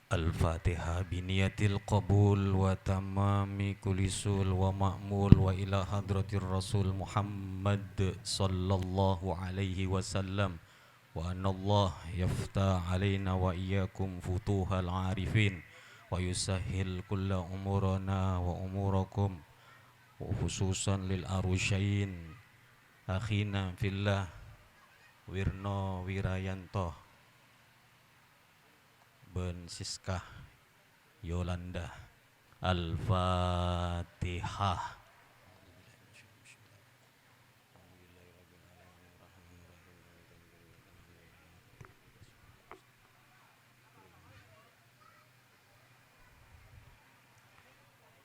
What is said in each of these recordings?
Al-Fatihah biniyatil qabul wa tamami kulli sul wa ma'mul wa ila hadratir Rasul Muhammad sallallahu alaihi wasallam wa anallah yaftah alaina wa iyyakum futuhal arifin wa yusahhil kulla umurana wa umurakum wa khususan lil arusyain akhina fillah Wirno Wirayanto Ben Siskah Yolanda. Al-Fatihah.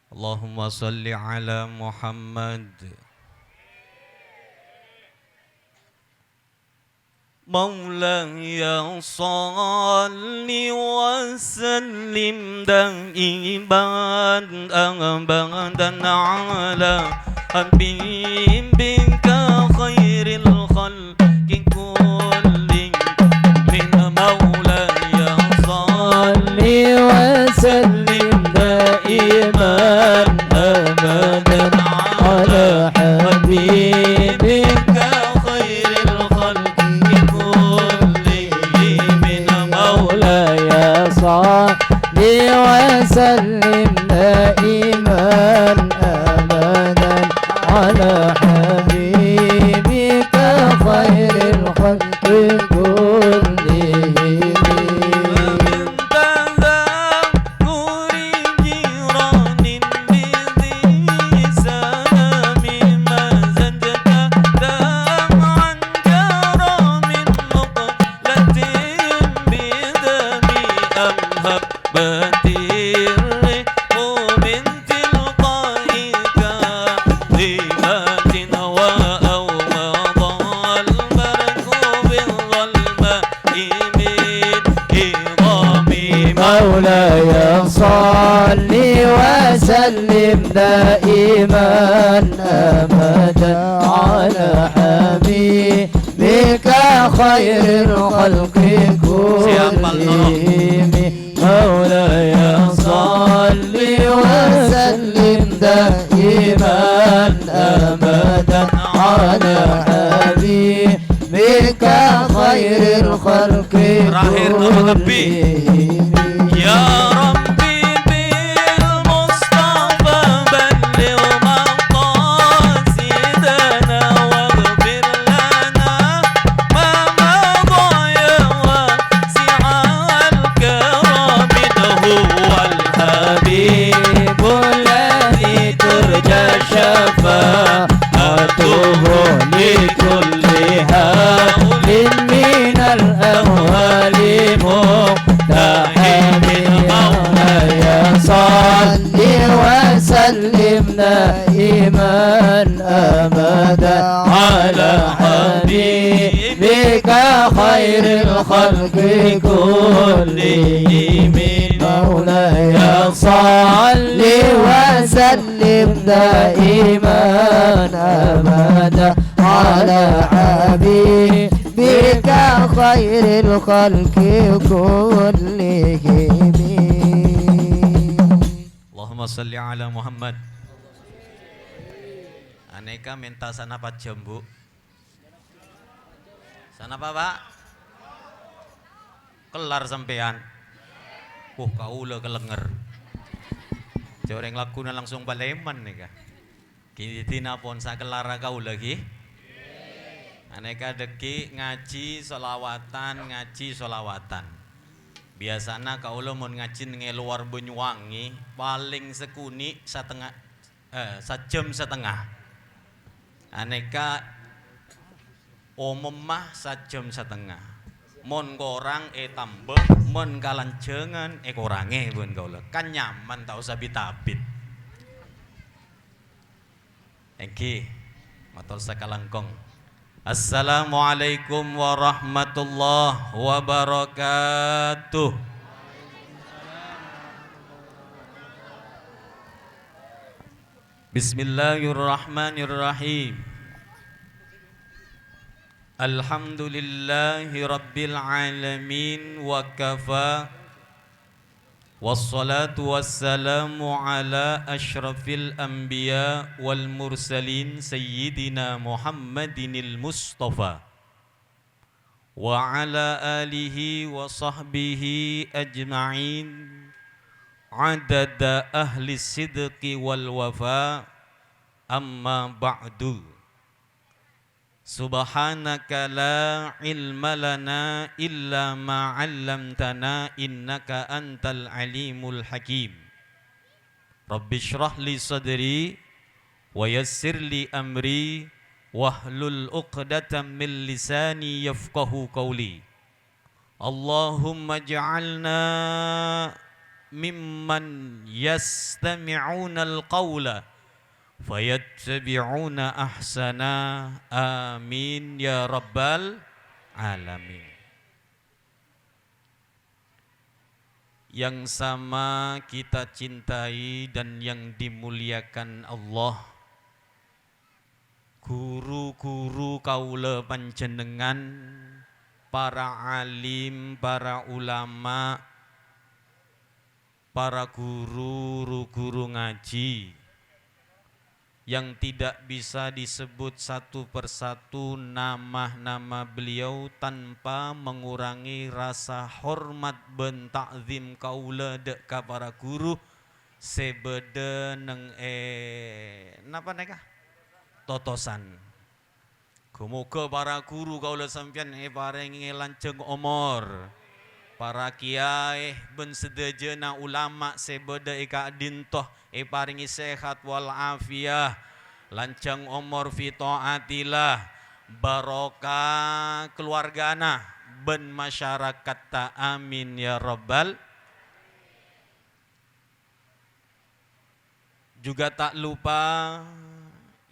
Allahumma salli ala Muhammad. مولاي صل وسلم دائما أبدا على حبيبك خير الخلق كلهم من مولاي صل وسلم دائما أبدا على حبيبك وسلم دائما أبدا على حبيبك خير الخلق كلهم من تذكر جيران بذي سلام ما زدت دمعا جرى من نقلة بدم أمهب باتير من تلقائك ظلمات وأو مضى البرق بالظلماء من إضام مولاي صل وسلم دائما أبدا على حبيبك خير الخلق كلهم مولاي صل وسلم دائما أبدا على حبيبك خير الخلق كلهم يا ربي بالمصطفى بلغ مقاصدنا واغفر لنا ما مضى يا واسع الكرم هو الحبيب الذي ترجى شفاعته لكل هول من الأهوال مقتحم مولاي صل وسلم دائما أبدا على حبيبك خير الخلق كلهم مولاي صل وسلم دائما أبدا على حبيبك خير الخلق كلهم Allahumma salli ala Muhammad. Aneka minta sana Pak Jambu. Sana apa Pak? Kelar sampean. Kaula kelenger. Joreng laguna langsung baleman nih kah. Kini tinapon sa kelara kau lagi. Aneka deki ngaji solawatan. Biasanya kaula mun ngaji ngeluar Banyuwangi paling sekuni sajam setengah. Aneka umum mah sajam setengah. Mun korang tambah, mun kalancengan korange pun kaula. Kan nyaman tau sabi tabit. Engki matur sakalangkong. Assalamualaikum warahmatullahi wabarakatuh. Bismillahirrahmanirrahim. Alhamdulillahi rabbil alamin wa kafa Wassalatu wassalamu ala ashrafil anbiya wal mursalin Sayyidina Muhammadinil Mustafa wa ala alihi wa sahbihi ajma'in adada ahli sidqi wal wafa amma ba'du. Subhanaka la ilma lana illa ma 'allamtana innaka antal alimul hakim. Rabbi shrah li sadri wa yassir li amri wahlul 'uqdatam min lisani yafqahu qawli. Allahumma ij'alna mimman yastami'una al-qawla fayattabi'una ahsana. Amin ya rabbal alamin. Yang sama kita cintai dan yang dimuliakan Allah, guru-guru kaula panjenengan, para alim, para ulama, para guru ngaji yang tidak bisa disebut satu persatu nama-nama beliau tanpa mengurangi rasa hormat ben ta'zim kaula dek ka para guru sebede neng napa neka totosan. Kumuga para guru kaula sampeyan paring lanceng umur, para kiai ben sedejena ulama sebede ika dintoh paringi sehat wal afiyah, lancang umur fi taatillah, barokah keluargana ben masyarakat ta. Amin ya rabbal. Juga tak lupa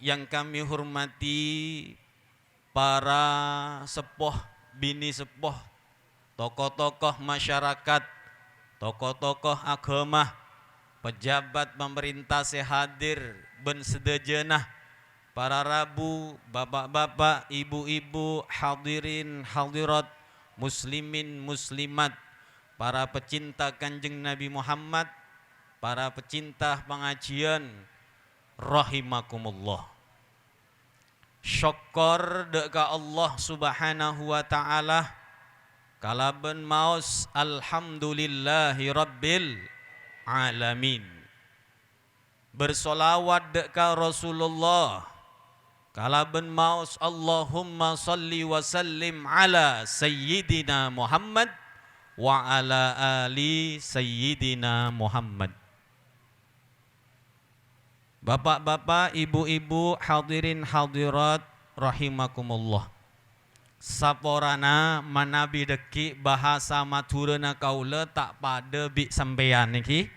yang kami hormati para sepuh, bini sepuh, tokoh-tokoh masyarakat, tokoh-tokoh agama, pejabat pemerintah sehadir ben sedejenah, para rabu, bapak-bapak, ibu-ibu, hadirin hadirat, muslimin muslimat, para pecinta Kanjeng Nabi Muhammad, para pecinta pengajian, rahimakumullah. Syukur deka Allah Subhanahu wa taala kalaben maos alhamdulillahi rabbil alamin. Bersolawat deka Rasulullah kalaben maos Allahumma salli wa sallim ala sayyidina Muhammad wa ala ali sayyidina Muhammad. Bapak-bapak, ibu-ibu, hadirin hadirat rahimakumullah. Saporana manabi deki bahasa maturana kaula tak pada bi sampeyan niki.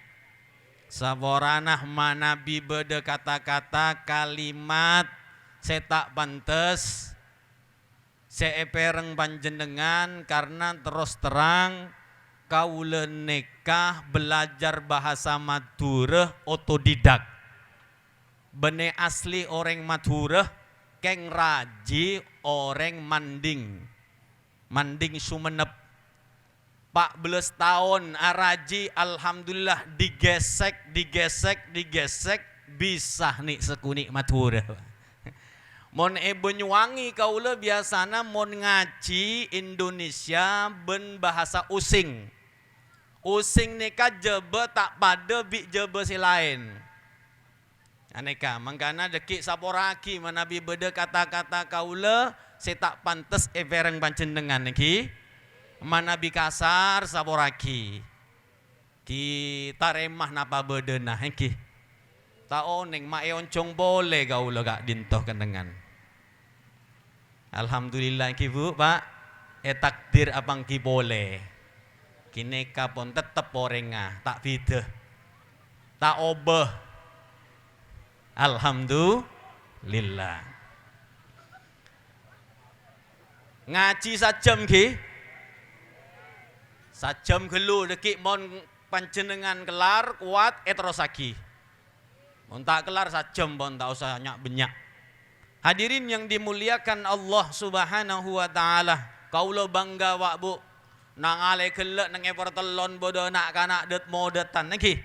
Saporana manabi beda kata-kata kalimat saya tak pantes seepereng panjenengan karena terus terang kaula nekah belajar bahasa Madura otodidak. Bene asli orang Madura keng raji orang manding Sumenep 14 tahun araji alhamdulillah digesek bisa nih sekuni Madura. Mon Banyuwangi kaula biasana mon ngaji Indonesia ben bahasa using nika jebe tak pada bi jebe si lain. Aneka mangkana deki saporaki manabi beda kata-kata kaula saya tak pantes evereng panjenengan niki manabi kasar saporaki kita remah napa beda nah niki ta oneng mae oncong boleh kaula gak dintoh kendengan. Alhamdulillah ki Bu Pak takdir abang ki boleh kini kapon tetep orengah tak bida tak obeh. Alhamdulillah. Ngaji sajam ki. Sajam gelu deki mon panjenengan kelar kuat terus lagi. Mon tak kelar sajam pon tak usah banyak. Hadirin yang dimuliakan Allah Subhanahu wa taala, kaula bangga wak Bu nang ale kelek nang epertelon bodo nak kanak det modetan lagi.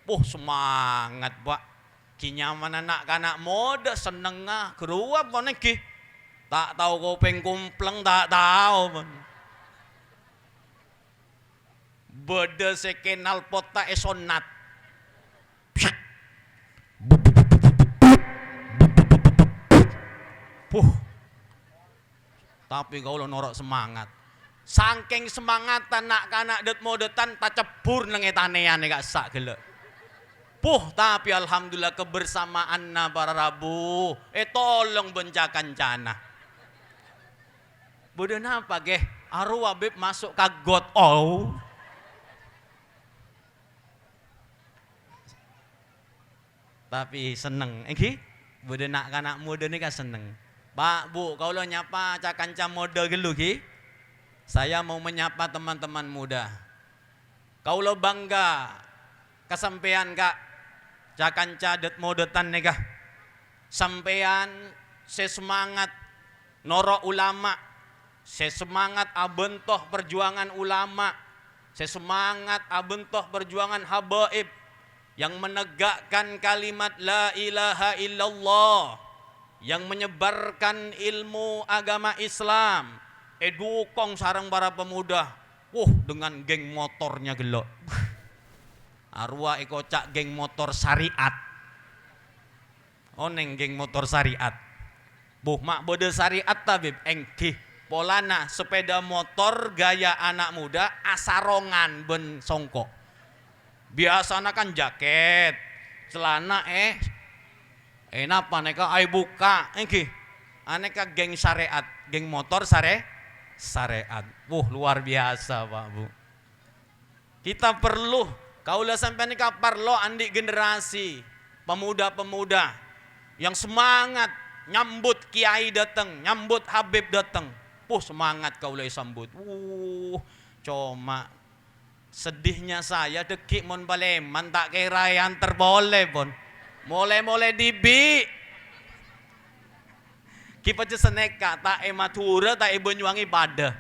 Semangat Pak. Kinyaman anak kanak mode seneng keruap pon lagi. Tak tahu kopeng kumpleng tak tahu pun. Bede sekenal pota esonat. Tapi kau lo norok semangat. Saking semangatan nak kanak det modetan tak cebur nang etanean gak sak gelek. Tapi alhamdulillah kebersamaan na para Rabu. Tolong bencakan cana. Bodoh napa geh? Arwah beb masuk kagot. Tapi seneng. Bodoh nak kanak muda ni kan seneng. Pak, Bu, kau lo nyapa cakanca mode gelu ki? Saya mau menyapa teman-teman muda. Kau lo bangga kesampean kak cakanca det modetan nih kah? Sampean sesemangat norok ulama, sesemangat abentoh perjuangan ulama, sesemangat abentoh perjuangan habaib yang menegakkan kalimat la ilaha illallah, yang menyebarkan ilmu agama Islam. Dukung sarang para pemuda. Dengan geng motornya gelok. Arwah kocak geng motor syariat. Oneng geng motor syariat. Mak bode syariat tabib engki. Polana sepeda motor gaya anak muda asarongan ben songkok. Biasana kan jaket, celana napa neka ai buka engki. Aneka geng syariat, geng motor syariat. Luar biasa Pak Bu. Kita perlu kaulah sampai nikah perlu andi generasi pemuda-pemuda yang semangat nyambut kiai datang, nyambut habib datang. Semangat kaulah sambut. Cuma sedihnya saya dekik mon Paleman tak kira yang terboleh pun. Mulai dibi. Kita seneka tak Madura tak Banyuwangi pada.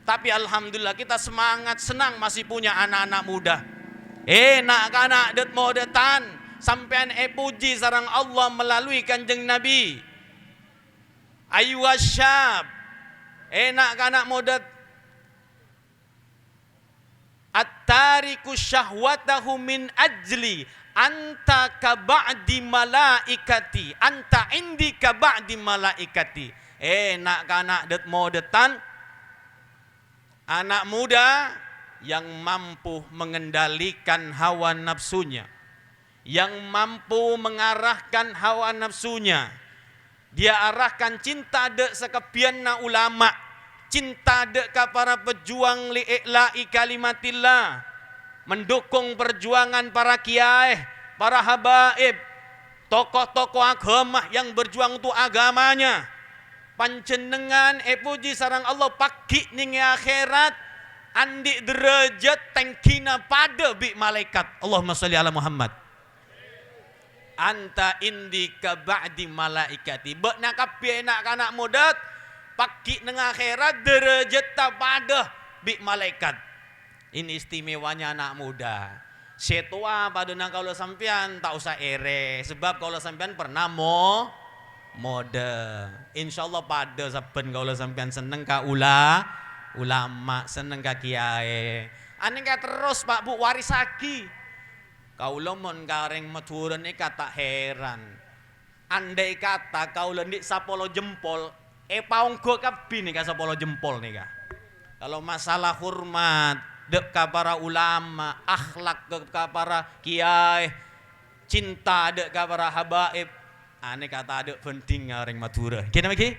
Tapi alhamdulillah kita semangat senang masih punya anak-anak muda. Nak kanak det modetan sampean puji sarang Allah melalui Kanjeng Nabi. Ayu wasyab. Nak kanak modet at-tariku syahwatahu min ajli anta ka ba'di malaikati, anta indi ka ba'di malaikati. Nak kanak det modetan anak muda yang mampu mengendalikan hawa nafsunya, yang mampu mengarahkan hawa nafsunya. Dia arahkan cinta dek sekepianna ulama, cinta dek ka para pejuang li'i'la'i kalimatillah, mendukung perjuangan para kiai, para habaib, tokoh-tokoh agama yang berjuang untuk agamanya. Panjenengan puji sarang Allah pagi ning akhirat andi derajat tengkina pada bi malaikat. Allahumma sholli ala Muhammad. Anta indika ba'di malaikati. Bekna kabeh nak kanak mudat pagi ning akhirat derajat pada bi malaikat. Ini istimewanya anak muda. Setua pada nang kalau sampean tak usah ere sebab kalau sampean pernah mode. Insyaallah pada saben kalau sampean seneng ka ulama, seneng ka kiai. Ane ka terus Pak Bu waris lagi. Kaula mon kareng Madura ni kata heran. Andai kata kaula ndik sapolo jempol, paunggo kabeh nih ka sapolo jempol nih ka. Kalau masalah hormat dek ka para ulama, akhlak dek ka para kiai, cinta dek ka para habaib. Ane kata adek penting kareng Madura. Kena lagi?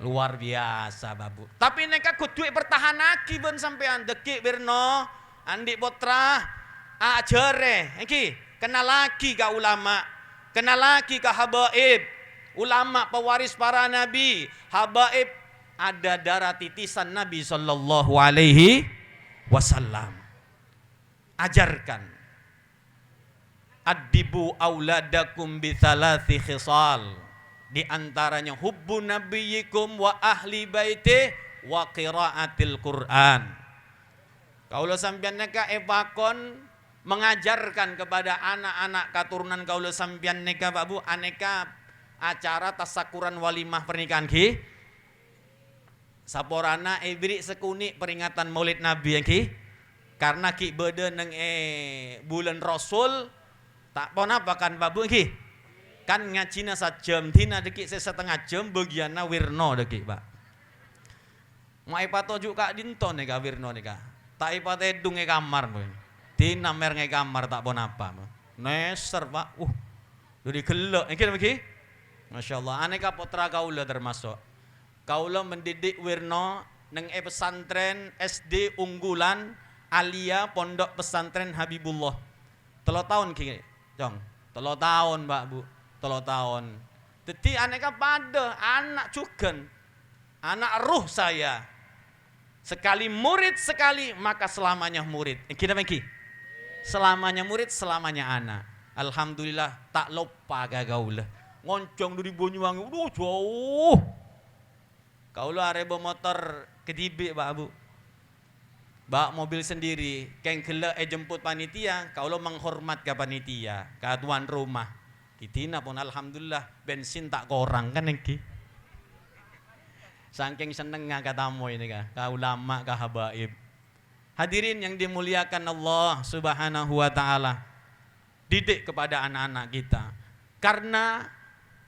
Luar biasa babu. Tapi neka kudu bertahan lagi ben sampean dekik Birno, Andi Putra. Ajare, kenal lagi ke ulama, kenal lagi ke habaib, ulama pewaris para nabi, habaib ada darah titisan Nabi Sallallahu Alaihi Wasallam. Ajarkan, adibu auladakum bi thalathi khisal, di antaranya hubbu nabiyikum wa ahli baiti wa qiraatil Quran. Kaula sampeyan neka epakon mengajarkan kepada anak-anak keturunan kaula sampeyan neka Pak Bu aneka acara tasakuran walimah pernikahan ki. Saporana ibri sekuni peringatan Maulid Nabi ki. Karena ki bede neng bulan Rasul tak pon apa kan Pak Bu ki. Kan ngajina sajam tina deki setengah jam bagianna wirno deki Pak. Mau ipato juga dinton neka wirno neka. Tak ipate dung kamar boy. Tina mer kamar tak pon apa. Neser Pak. Jadi gelek iki niki. Masyaallah aneka putra kaula termasuk. Kaula mendidik wirno neng pesantren SD unggulan Alia Pondok Pesantren Habibullah. 3 tahun ki, Jong. 3 tahun Mbak Bu. 3 tahun. Jadi aneka pada anak juga. Anak ruh saya. Sekali murid sekali maka selamanya murid. Kita mengki. Selamanya murid selamanya anak. Alhamdulillah tak lupa kaula. Ngoncong dari Banyuwangi. Jauh. Kaula arep motor kedibik Pak Bu. Bawa mobil sendiri, kengkele jemput panitia, kaula menghormat ke panitia, ke tuan rumah. Kitina pun alhamdulillah bensin tak korang kan iki. Saking seneng katamu ini ka ulama ka habaib. Hadirin yang dimuliakan Allah Subhanahu wa taala. Didik kepada anak-anak kita. Karena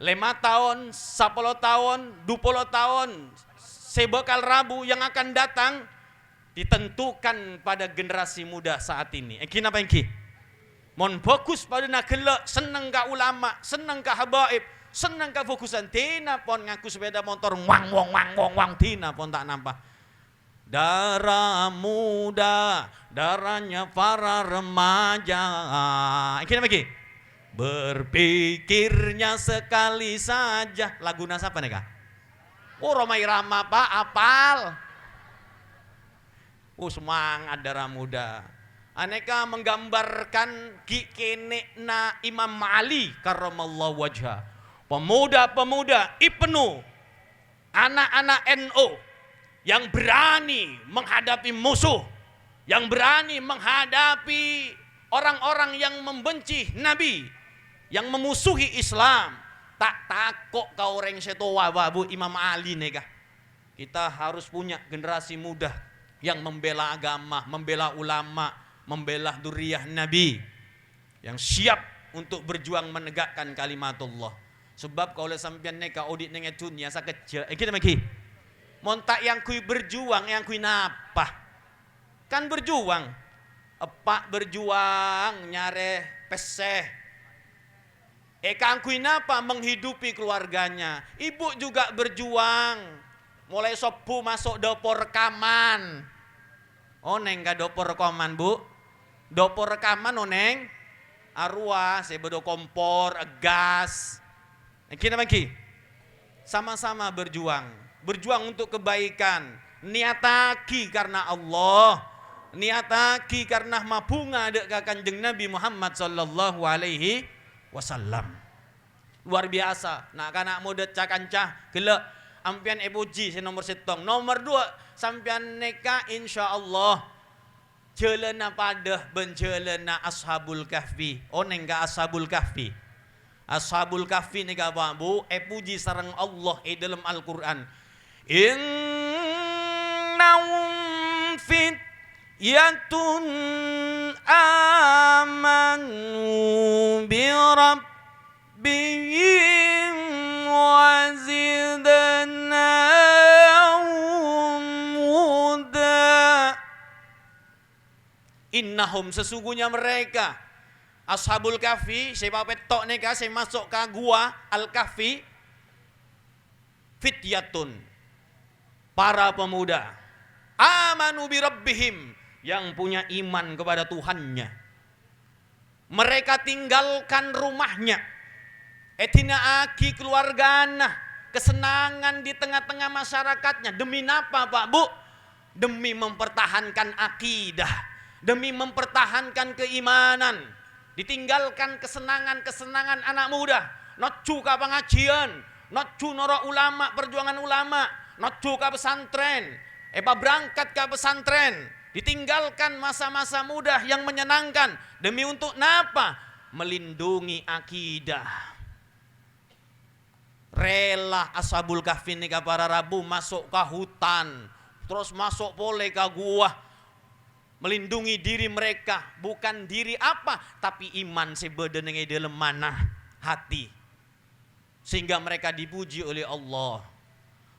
5 tahun, 10 tahun, 20 tahun sebekal Rabu yang akan datang ditentukan pada generasi muda saat ini. Kenapa ini? Mon fokus pada nak gelak, seneng ka ulama, seneng ka habaib, seneng ka fokusan. Tina pon ngaku sepeda motor wang tina pon tak nampak. Darah muda, darahnya para remaja. Kenapa ini? Berpikirnya sekali saja. Lagu siapa nih kak? Romai Rama Pak, apal. Semangat darah muda. Aneka menggambarkan kikenekna Imam Ali karramallahu wajha. Pemuda-pemuda Ibnu, anak-anak NU yang berani menghadapi musuh, yang berani menghadapi orang-orang yang membenci Nabi, yang memusuhi Islam. Tak takut kau orang setowa Bu Imam Ali nega. Kita harus punya generasi muda yang membela agama, membela ulama, membela duriyah Nabi, yang siap untuk berjuang menegakkan kalimatullah. Sebab kalau sampeyan neka audit neng dunia sakejel, kita maki. Montak yang kui berjuang, yang kui napa? Kan berjuang. Epak berjuang nyare peseh. Kang kui napa menghidupi keluarganya. Ibu juga berjuang. Mulai sopu masuk dapur rekaman. Neng ka dapur rekaman Bu. Dapur rekaman neng. Arwah, sebedo kompor, gas. Kita maki. Sama-sama berjuang. Berjuang untuk kebaikan. Niataki karena Allah. Niataki karena mabunga dek Kanjeng Nabi Muhammad sallallahu alaihi wasallam. Luar biasa. Nak kanak muda cakancah gelak ampian ebuji nomor 1. Nomor 2 sampian neka insyaallah jelena pada benjelena ashabul kahfi. Neng ka ashabul kahfi. Ashabul kahfi neka Bu puji sareng Allah dalam Al-Qur'an. Innahum fityatun amanu bi rabbihim wa zidnahum huda. Innahum sesungguhnya mereka ashabul kahfi, siapa petok neka saya masuk ke gua al-kahfi, fityatun, para pemuda, amanu bi rabbihim, yang punya iman kepada Tuhannya. Mereka tinggalkan rumahnya, etina aki keluargana, kesenangan di tengah-tengah masyarakatnya. Demi apa Pak Bu? Demi mempertahankan akidah, demi mempertahankan keimanan. Ditinggalkan kesenangan-kesenangan anak muda. Nocu ka pengajian, nocu noro ulama, perjuangan ulama, nocu ka pesantren. Berangkat ke pesantren. Ditinggalkan masa-masa muda yang menyenangkan. Demi untuk napa? Melindungi akidah. Rela Ashabul Kahfi nika para Rabu masuk ke hutan. Terus masuk pole ke gua. Melindungi diri mereka. Bukan diri apa. Tapi iman sebeden yang dalam mana hati. Sehingga mereka dipuji oleh Allah.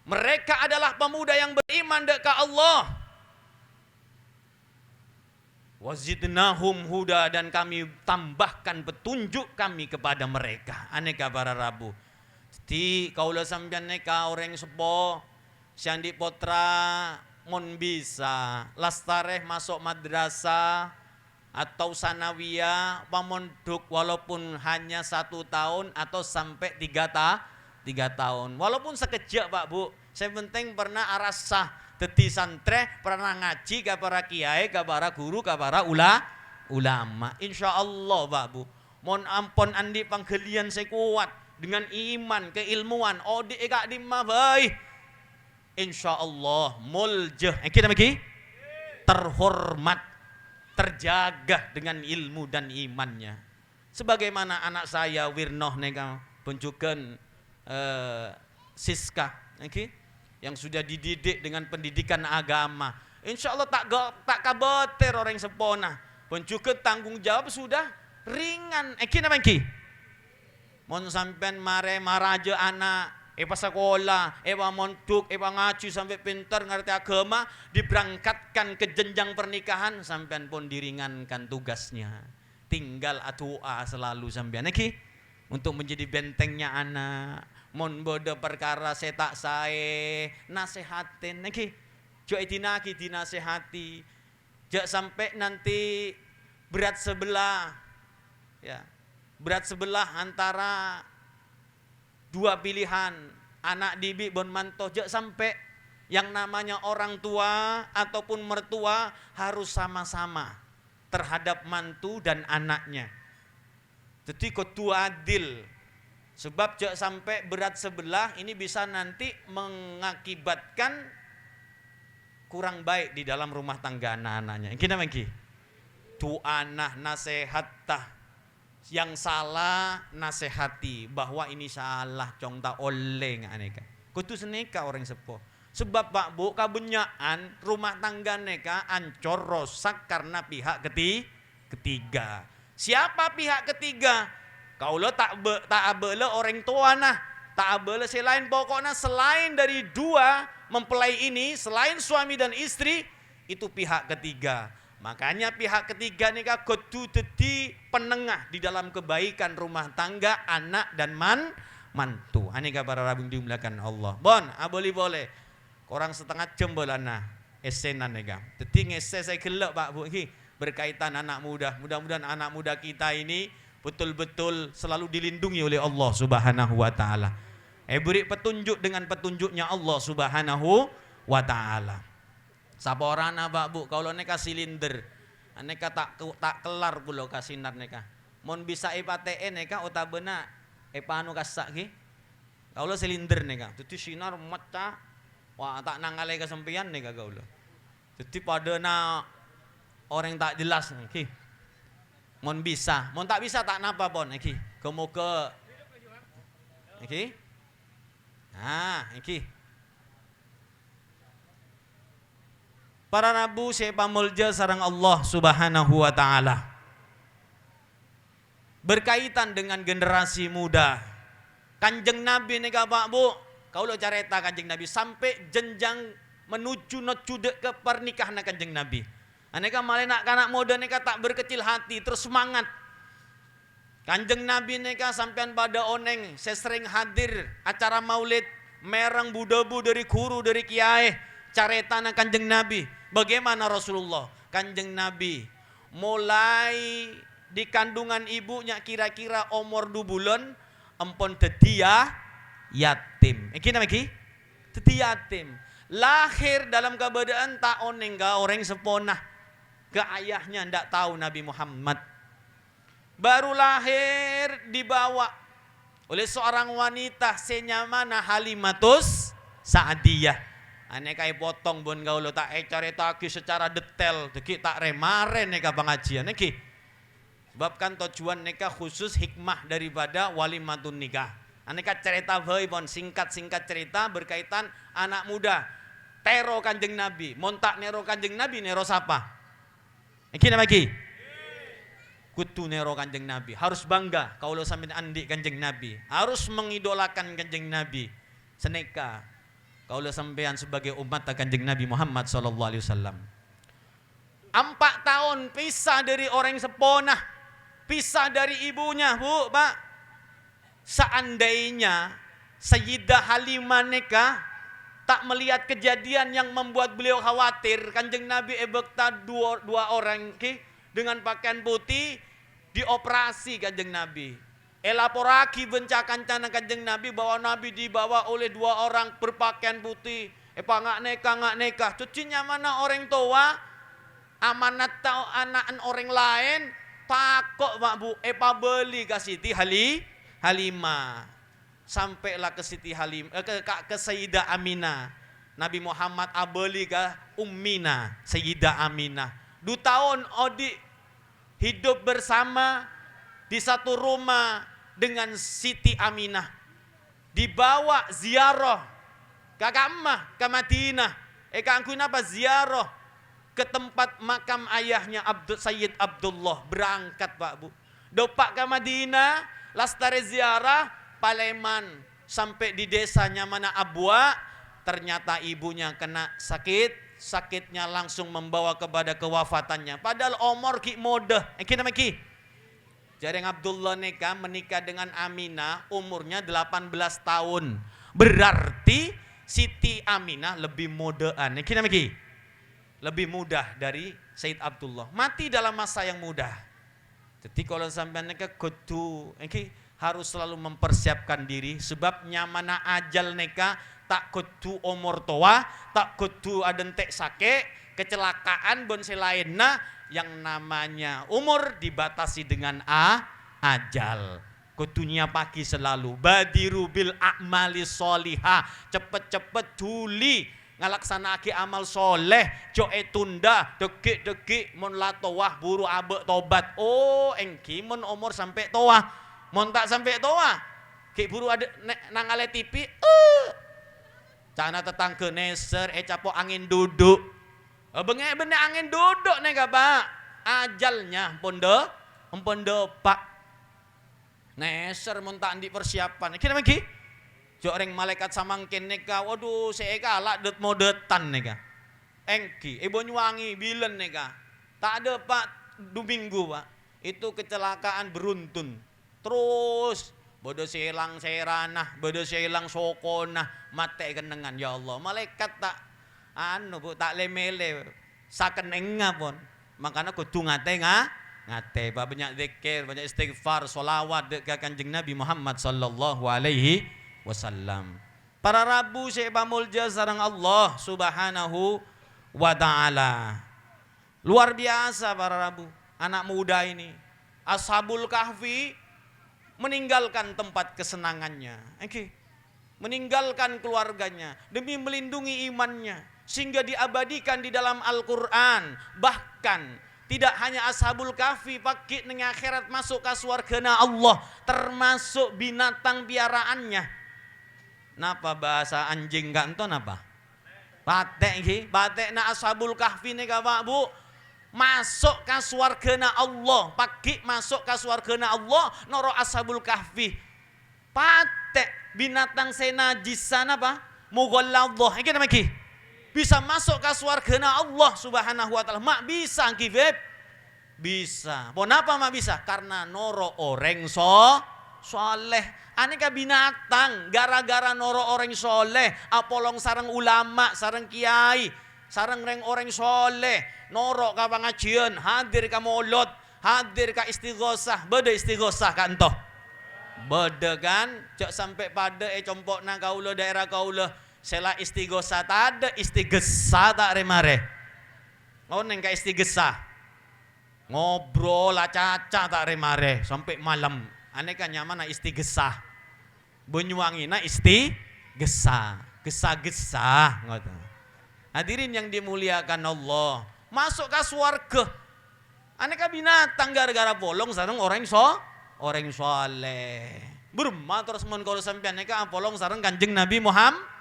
Mereka adalah pemuda yang beriman dekat Allah. Wazidnahum huda, dan kami tambahkan petunjuk kami kepada mereka. Aneka para Rabu. Jadi kaulah sampeyan neka orang sepo Syandi Potra mon bisa lastareh masuk madrasah atau sanawiyah pamonduk walaupun hanya 1 tahun atau sampai 3 tahun. Walaupun sekejap Pak Bu. Saya penting pernah arasah teti santre, pernah ngaji ke para kiai, ke para guru, ke para ulama. Insya Allah Pak Bu. Mohon ampun andi panggelian saya kuat dengan iman, keilmuan. Oh di eka di baik. Insya Allah muljah. Kita maki terhormat, terjaga dengan ilmu dan imannya. Sebagaimana anak saya Wirnoh neka punjukan Siska, yang sudah dididik dengan pendidikan agama. Insya Allah tak kabater orang sepona. Pencuket tanggung jawab sudah ringan. Kita maki. Mon sampean mare maraja anak epa sekolah, epa montuk, epa ngacu sampai pintar ngerti agama, diberangkatkan ke jenjang pernikahan, sampean pun diringankan tugasnya. Tinggal atua selalu sampean untuk menjadi bentengnya anak. Mon bodo perkara saya tak sae, nasehatin jo itinaki dinasehati. Jak sampai nanti berat sebelah. Ya. Berat sebelah antara dua pilihan, anak didik bon manto. Jak sampai yang namanya orang tua ataupun mertua harus sama-sama terhadap mantu dan anaknya. Jadi kudu adil. Sebab jak sampai berat sebelah ini bisa nanti mengakibatkan kurang baik di dalam rumah tangga anak-anaknya. Kita mengki. Tu anak nasihat tah. Yang salah nasihati bahwa ini salah cong tak oleh aneka. Kudu seneka orang sepo. Sebab Pak Bu kabenyaan rumah tangga neka ancor rosak karena pihak ketiga. Siapa pihak ketiga? Kaulah tak abele orang tua nah, tak abele selain pokoknya selain dari dua mempelai ini, selain suami dan istri, itu pihak ketiga. Makanya pihak ketiga nih kudu dadi penengah di dalam kebaikan rumah tangga anak dan mantu. Aneka para rabing dimuliakan Allah. Bon, boleh. Korang setengah jam bolana esenan nega. Dadi ngese saya gelek Pak Bu iki berkaitan anak muda. Mudah-mudahan anak muda kita ini betul-betul selalu dilindungi oleh Allah Subhanahu wa taala. Beri petunjuk dengan petunjuknya Allah Subhanahu wa taala. Sapa orana Pak Bu, kalau neka silinder, neka tak kelar pula kasinar neka. Mon bisa PTN neka otabena panu kasak ki. Kaulo silinder neka. Dadi sinar mata wah tak nangale kesempian neka kaulo. Dadi padana orang tak jelas ki. Mon bisa, mon tak bisa tak napa pon iki. Kemoga iki. Iki. Para Rabu saya pamulja sareng Allah Subhanahu wa taala. Berkaitan dengan generasi muda. Kanjeng Nabi nika Pak Bu, kaulo careta Kanjeng Nabi sampai jenjang menuju ke pernikahan Kanjeng Nabi. Aneka malah nak kanak muda neka tak berkecil hati, terus semangat. Kanjeng Nabi neka sampean pada oneng, saya sering hadir acara maulid, merang budabu dari guru, dari kiai, caretana Kanjeng Nabi. Bagaimana Rasulullah? Kanjeng Nabi mulai di kandungan ibunya kira-kira umur 2 bulan, empon tetia yatim. Iki namanya tetia yatim. Lahir dalam keadaan tak oneng ga orang seponah. Ke ayahnya ndak tahu Nabi Muhammad. Baru lahir dibawa oleh seorang wanita senyamana Halimatus Sa'diyah. Ane kai potong bon kaulo tak carita ki secara detail deki tak remare neka pengajian neki. Sebab kan tujuan nikah khusus hikmah daripada walimatun nikah. Aneka cerita bae bon singkat-singkat cerita berkaitan anak muda. Tero Kanjeng Nabi, montak nero Kanjeng Nabi nero sapa? Iki nama ki. Kutu nero Kanjeng Nabi. Harus bangga kaulo sampeyan andi Kanjeng Nabi. Harus mengidolakan Kanjeng Nabi. Seneka kaulo sampeyan sebagai umat Kanjeng Nabi Muhammad sallallahu alaihi wasallam. 4 tahun pisah dari orang seponah, pisah dari ibunya, Bu, Pak. Seandainya Sayyidah Halimah nikah tak melihat kejadian yang membuat beliau khawatir, Kanjeng Nabi ebekta dua orang ki dengan pakaian putih dioperasi Kanjeng Nabi. Elaporaki bencakan cana Kanjeng Nabi bahwa Nabi dibawa oleh 2 orang berpakaian putih. Ngak nekah. Cucinya mana orang tua? Amanat tau anak orang lain. Takut Pak Bu. Beli ke Siti Halimah. Sampailah ke Siti Halimah, ke Sayyidah Aminah. Nabi Muhammad abeli ke Ummina, Sayyidah Aminah. 2 tahun Odi hidup bersama di satu rumah dengan Siti Aminah. Dibawa ziarah ke Kammah, ke Madinah. Kangkuin apa ziarah ke tempat makam ayahnya Sayyid Abdullah. Berangkat Pak Bu. Dopak ke Madinah, lastare ziarah Paleman, sampai di desanya mana Abwa, ternyata ibunya kena sakit, sakitnya langsung membawa kepada kewafatannya. Padahal umur ki mode, nama ki. Jareng Abdullah menikah dengan Aminah, umurnya 18 tahun. Berarti Siti Aminah lebih modean, nama ki. Lebih mudah dari Sayyid Abdullah. Mati dalam masa yang mudah. Jadi kalau sampai nikah kudu, harus selalu mempersiapkan diri sebab nyamana ajal neka tak kudu umur tua, tak kudu adentek sakit, kecelakaan bonse lainna yang namanya umur dibatasi dengan ajal. Kudunya pagi selalu badiru bil a'mali sholihah, cepet-cepet juli ngalaksanake amal soleh, joe tunda, dekik mon la towah buru abe tobat. Oh, engki mon umur sampai toah. Mon tak sampai toa, ki buru ada nangale TV, cana tetangga neser, capo angin duduk, bengek bener angin duduk nih Pak, ajalnya pondo Pak, neser mon tak di persiapan, kira lagi, joreng malaikat samangkin neka, waduh saya kalah det modetan neka, engki, Banyuwangi bilen neka, tak ada Pak 2 minggu Pak, itu kecelakaan beruntun. Terus bodoh silang seranah, bodoh silang sokona, mate kenengan ya Allah. Malaikat tak Bu tak lemele saken engapon. Makanya kudu ngate banyak zikir, banyak istighfar, sholawat ke Kanjeng Nabi Muhammad sallallahu alaihi wasallam. Para rabu saya pamulja sareng Allah Subhanahu wa taala. Luar biasa para rabu, anak muda ini. Ashabul Kahfi meninggalkan tempat kesenangannya, meninggalkan keluarganya demi melindungi imannya sehingga diabadikan di dalam Al-Quran. Bahkan tidak hanya Ashabul Kahfi pakik neng akhirat masuk ke surgana Allah, termasuk binatang piaraannya. Napa bahasa anjing gak ento napa? Batek na Ashabul Kahfi nih Pak Bu. Masuk ke swargana Allah, pagi masuk ke swargana Allah, noro Ashabul Kahfi. Patek binatang senajisan apa? Mughalladhah. Iki nama ki. Bisa masuk ke swargana Allah Subhanahu wa taala. Mak bisa ki, Beb. Bisa. Kenapa mak bisa? Karena noro orang soleh. Aneka binatang gara-gara noro orang soleh, apolong sareng ulama, sareng kiai, sareng reng orang soleh. Norok ka pengajian, hadir ka maulud, hadir ka istighosah, beda istighosah kan toh. Beda kan, cok sampai pada compok na kaulah daerah kaulah, sela istighosah tak ada, istighosah tak remare. Oh neng ka istighosah, ngobrol lah caca tak remare sampai malam. Aneka nyaman na istighosah, Banyuwangi na istighosah, gesah-gesah ngoten. Hadirin yang dimuliakan Allah, masuk ke surga. Aneka binatang gara-gara bolong sareng orang soleh. Berma terus mun kalau sampean neka bolong sareng Kanjeng Nabi Muhammad.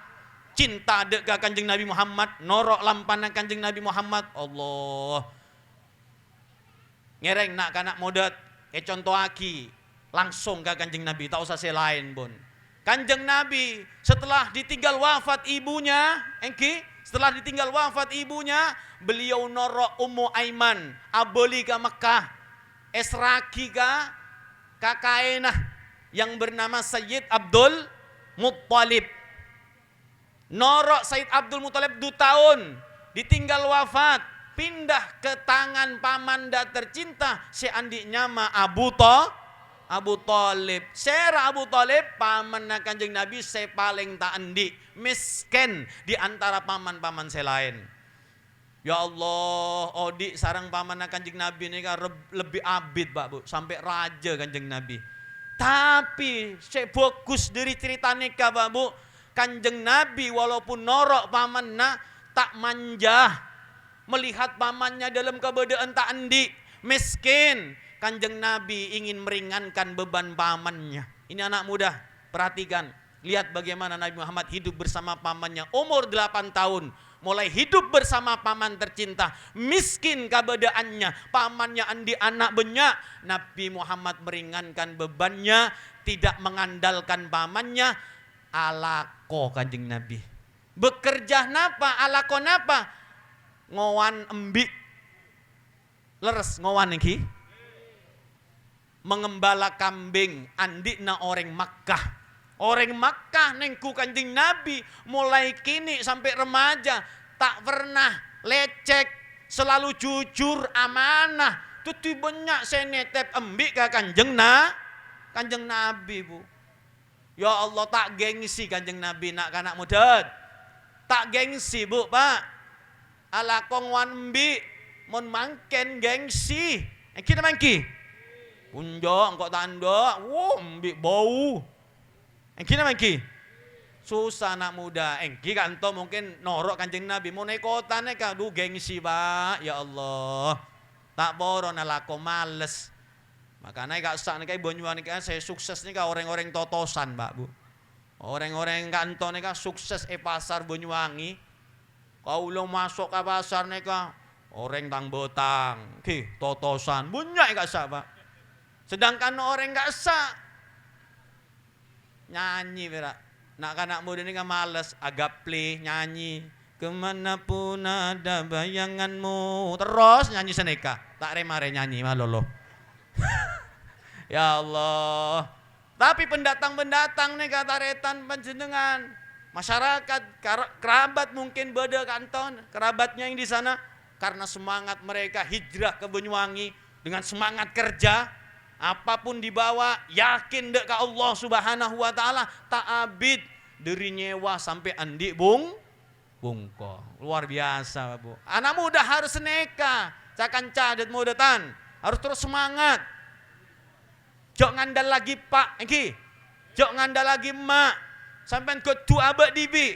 Cinta dek ka Kanjeng Nabi Muhammad, norok lampana Kanjeng Nabi Muhammad. Allah. Ngereng nak kanak modet, contoh aki langsung ke Kanjeng Nabi, tak usah selain pun. Kanjeng Nabi setelah ditinggal wafat ibunya, setelah ditinggal wafat ibunya, beliau norok Ummu Aiman, aboli ke Mekah, esraki ke kakaenah yang bernama Sayyid Abdul Muttalib. Norok Sayyid Abdul Muttalib 2 tahun, ditinggal wafat, pindah ke tangan pamanda tercinta, si andiknya ma Abu Thalib. Sera Abu Thalib paman Kanjeng Nabi saya paling tak andi miskin di antara paman-paman saya lain. Ya Allah, odik sarang paman Kanjeng Nabi ini kan lebih abid Pak Bu, sampai raja Kanjeng Nabi. Tapi saya fokus dari cerita nikah Pak Bu, Kanjeng Nabi walaupun norok pamanna tak manja, melihat pamannya dalam keadaan tak andi miskin. Kanjeng Nabi ingin meringankan beban pamannya. Ini anak muda, perhatikan. Lihat bagaimana Nabi Muhammad hidup bersama pamannya. Umur 8 tahun. Mulai hidup bersama paman tercinta. Miskin keadaannya. Pamannya andi anak banyak. Nabi Muhammad meringankan bebannya. Tidak mengandalkan pamannya. Alako Kanjeng Nabi. Bekerja napa? Alako napa? Ngowan embik. Leres ngowan iki. Mengembala kambing andikna orang Makkah. Orang Makkah nengku Kanjeng Nabi mulai kini sampai remaja tak pernah lecek, selalu jujur amanah. Tutu banyak senetep embik ke Kanjeng Nabi Bu. Ya Allah tak gengsi Kanjeng Nabi nak kanak muda. Tak gengsi Bu Pak. Ala kongwan embik mon mangken gengsi. Kita mangki. Unjok, engkau tanda, mbik bau. Engki nama engki? Susah anak muda. Engki kan to mungkin norok Kanjeng Nabi. Mau naik kota nih kadu gengsi Pak. Ya Allah. Tak boro nalako males. Makanya gak sak nih kayak Banyuwangi kan saya sukses nih kak orang-orang totosan Pak Bu. Orang-orang kantor nih kak sukses pasar Banyuwangi. Kau lo masuk ke pasar nih kak orang tang betang. Totosan. Banyak gak sak Pak. Sedangkan orang gak sah nyanyi berak. Nak anak muda ini kan males, agak play nyanyi. Kemanapun ada bayanganmu, terus nyanyi seneka. Tak remare nyanyi malolo. Ya Allah. Tapi pendatang-pendatang nih kata retan panjenengan, masyarakat kerabat mungkin beda kanton, kerabatnya yang di sana karena semangat mereka hijrah ke Banyuwangi dengan semangat kerja. Apapun dibawa, yakin dek ke Allah Subhanahu wa Ta'ala, tak abid dari nyewa sampai andi bungko. Luar biasa Bu. Anak muda harus neka, cakan cadet mudatan, harus terus semangat. Jok ngandal lagi Pak, jok ngandal lagi Mak, sampai ketu abad dibi.